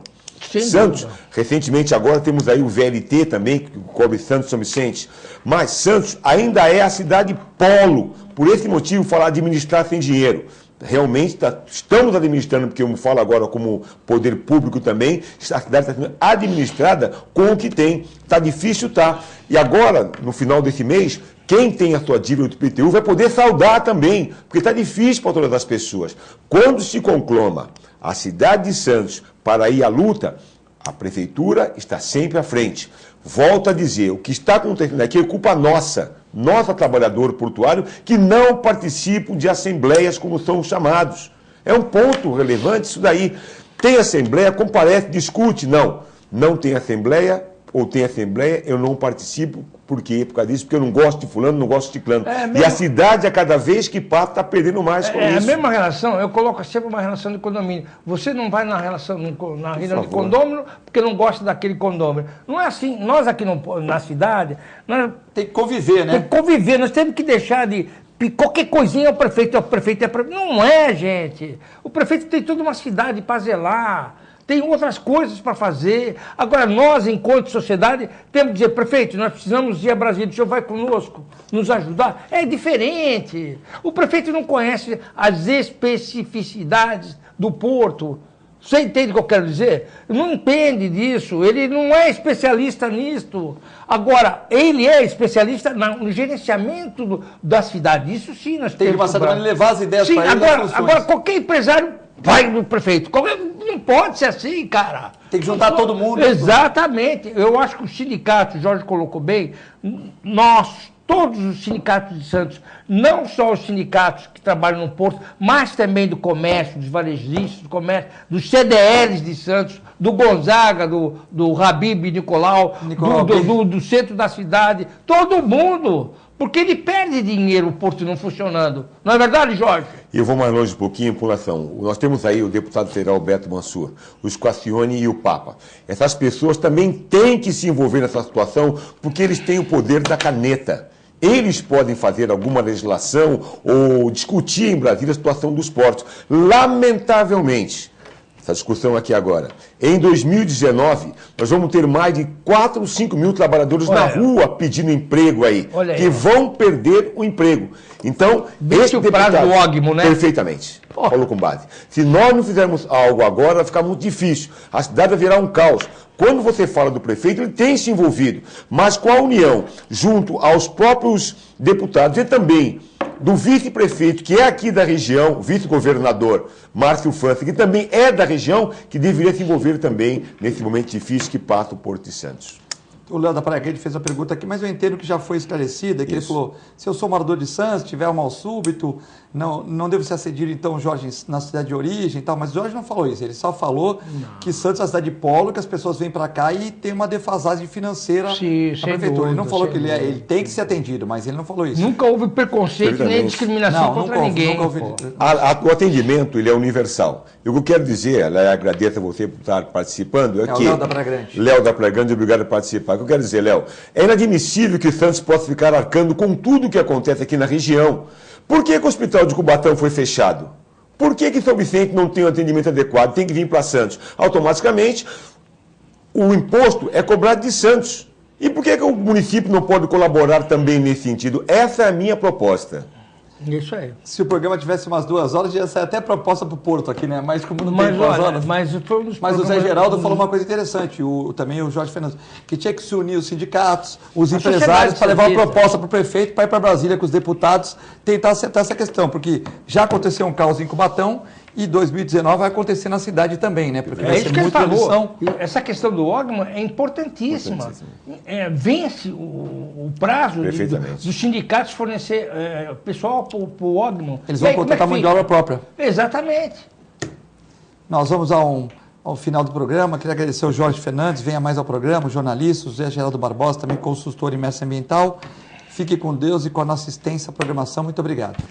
Santos, recentemente agora temos aí o VLT também, que cobre Santos e São Vicente, mas Santos ainda é a cidade polo. Por esse motivo, falar administrar sem dinheiro. Realmente estamos administrando, porque eu falo agora como poder público também, a cidade está sendo administrada com o que tem. Está difícil, tá. E agora, no final desse mês, quem tem a sua dívida do IPTU vai poder saldar também, porque está difícil para todas as pessoas. Quando se conclama a cidade de Santos para ir à luta, a prefeitura está sempre à frente. Volto a dizer, o que está acontecendo aqui é culpa nossa, trabalhador portuário, que não participam de assembleias como são chamados. É um ponto relevante isso daí. Tem assembleia, comparece, discute. Não tem assembleia, ou tem assembleia, eu não participo. Por quê? Por causa disso, porque eu não gosto de fulano, não gosto de ciclano. E a cidade, a cada vez que passa, está perdendo mais com isso. É a mesma relação, eu coloco sempre uma relação de condomínio. Você não vai na reunião de condomínio porque não gosta daquele condomínio. Não é assim. Nós aqui na cidade, nós tem que conviver, né? Tem que conviver, nós temos que deixar de... Qualquer coisinha é o prefeito. Não é, gente. O prefeito tem toda uma cidade para zelar. Tem outras coisas para fazer. Agora, nós, enquanto sociedade, temos que dizer, prefeito, nós precisamos ir a Brasília, o senhor vai conosco, nos ajudar. É diferente. O prefeito não conhece as especificidades do porto. Você entende o que eu quero dizer? Não entende disso, ele não é especialista nisto. Agora, ele é especialista no gerenciamento da cidade. Isso sim, nós temos que... Tem uma certa maneira de levar as ideias para ele. Agora, qualquer empresário vai no prefeito. Não pode ser assim, cara. Tem que juntar todo mundo. Exatamente. Eu acho que os sindicatos, o Jorge colocou bem, todos os sindicatos de Santos, não só os sindicatos que trabalham no Porto, mas também do comércio, dos varejistas, do comércio, dos CDLs de Santos, do Gonzaga, do Habib Nicolau, do centro da cidade, todo mundo. Porque ele perde dinheiro, o Porto não funcionando. Não é verdade, Jorge? E eu vou mais longe um pouquinho, população. Nós temos aí o deputado federal Beto Mansur, o Squacione e o Papa. Essas pessoas também têm que se envolver nessa situação, porque eles têm o poder da caneta. Eles podem fazer alguma legislação ou discutir em Brasília a situação dos portos. Lamentavelmente, essa discussão aqui agora, em 2019, nós vamos ter mais de 4 ou 5 mil trabalhadores na rua pedindo emprego aí, que vão perder o emprego. Então, esse prazo do Ogmo, né? Perfeitamente. Falou com base. Se nós não fizermos algo agora, vai ficar muito difícil. A cidade vai virar um caos. Quando você fala do prefeito, ele tem se envolvido, mas com a união, junto aos próprios deputados e também do vice-prefeito, que é aqui da região, vice-governador Márcio França, que também é da região, que deveria se envolver também nesse momento difícil que passa o Porto de Santos. O Léo da Praia Grande fez uma pergunta aqui, mas eu entendo que já foi esclarecida, que ele falou, se eu sou morador de Santos, tiver um mal súbito, não devo ser acedido, então, Jorge, na cidade de origem e tal, mas o Jorge não falou isso, ele só falou que Santos é a cidade de polo, que as pessoas vêm para cá e tem uma defasagem financeira na prefeitura. Ele não falou que ele tem que ser atendido, mas ele não falou isso. Nunca houve preconceito nem discriminação contra ninguém. O atendimento, ele é universal. E o que eu quero dizer, agradeço a você por estar participando, é que... Léo da Praia Grande. Léo da Praia Grande, obrigado por participar. O que eu quero dizer, Léo, é inadmissível que Santos possa ficar arcando com tudo o que acontece aqui na região. Por que o hospital de Cubatão foi fechado? Por que São Vicente não tem um atendimento adequado? Tem que vir para Santos. Automaticamente, o imposto é cobrado de Santos. E por que o município não pode colaborar também nesse sentido? Essa é a minha proposta. Isso aí. Se o programa tivesse umas 2 horas, ia sair até proposta para o Porto aqui, né? Mas como não tem 2 horas... Mas o Zé Geraldo falou uma coisa interessante, também o Jorge Fernandes, que tinha que se unir os sindicatos, os empresários, para levar uma proposta para o prefeito, para ir para Brasília com os deputados, tentar acertar essa questão, porque já aconteceu um caos em Cubatão, e 2019 vai acontecer na cidade também, né? Porque vai ser muita eleição. Essa questão do Ogmo é importantíssima. Vence o prazo dos sindicatos fornecer pessoal para o Ogmo. Eles vão contratar mão de obra própria. Exatamente. Nós vamos ao final do programa. Queria agradecer ao Jorge Fernandes, venha mais ao programa, o jornalista, o Zé Geraldo Barbosa, também consultor em mestre ambiental. Fique com Deus e com a nossa assistência à programação. Muito obrigado.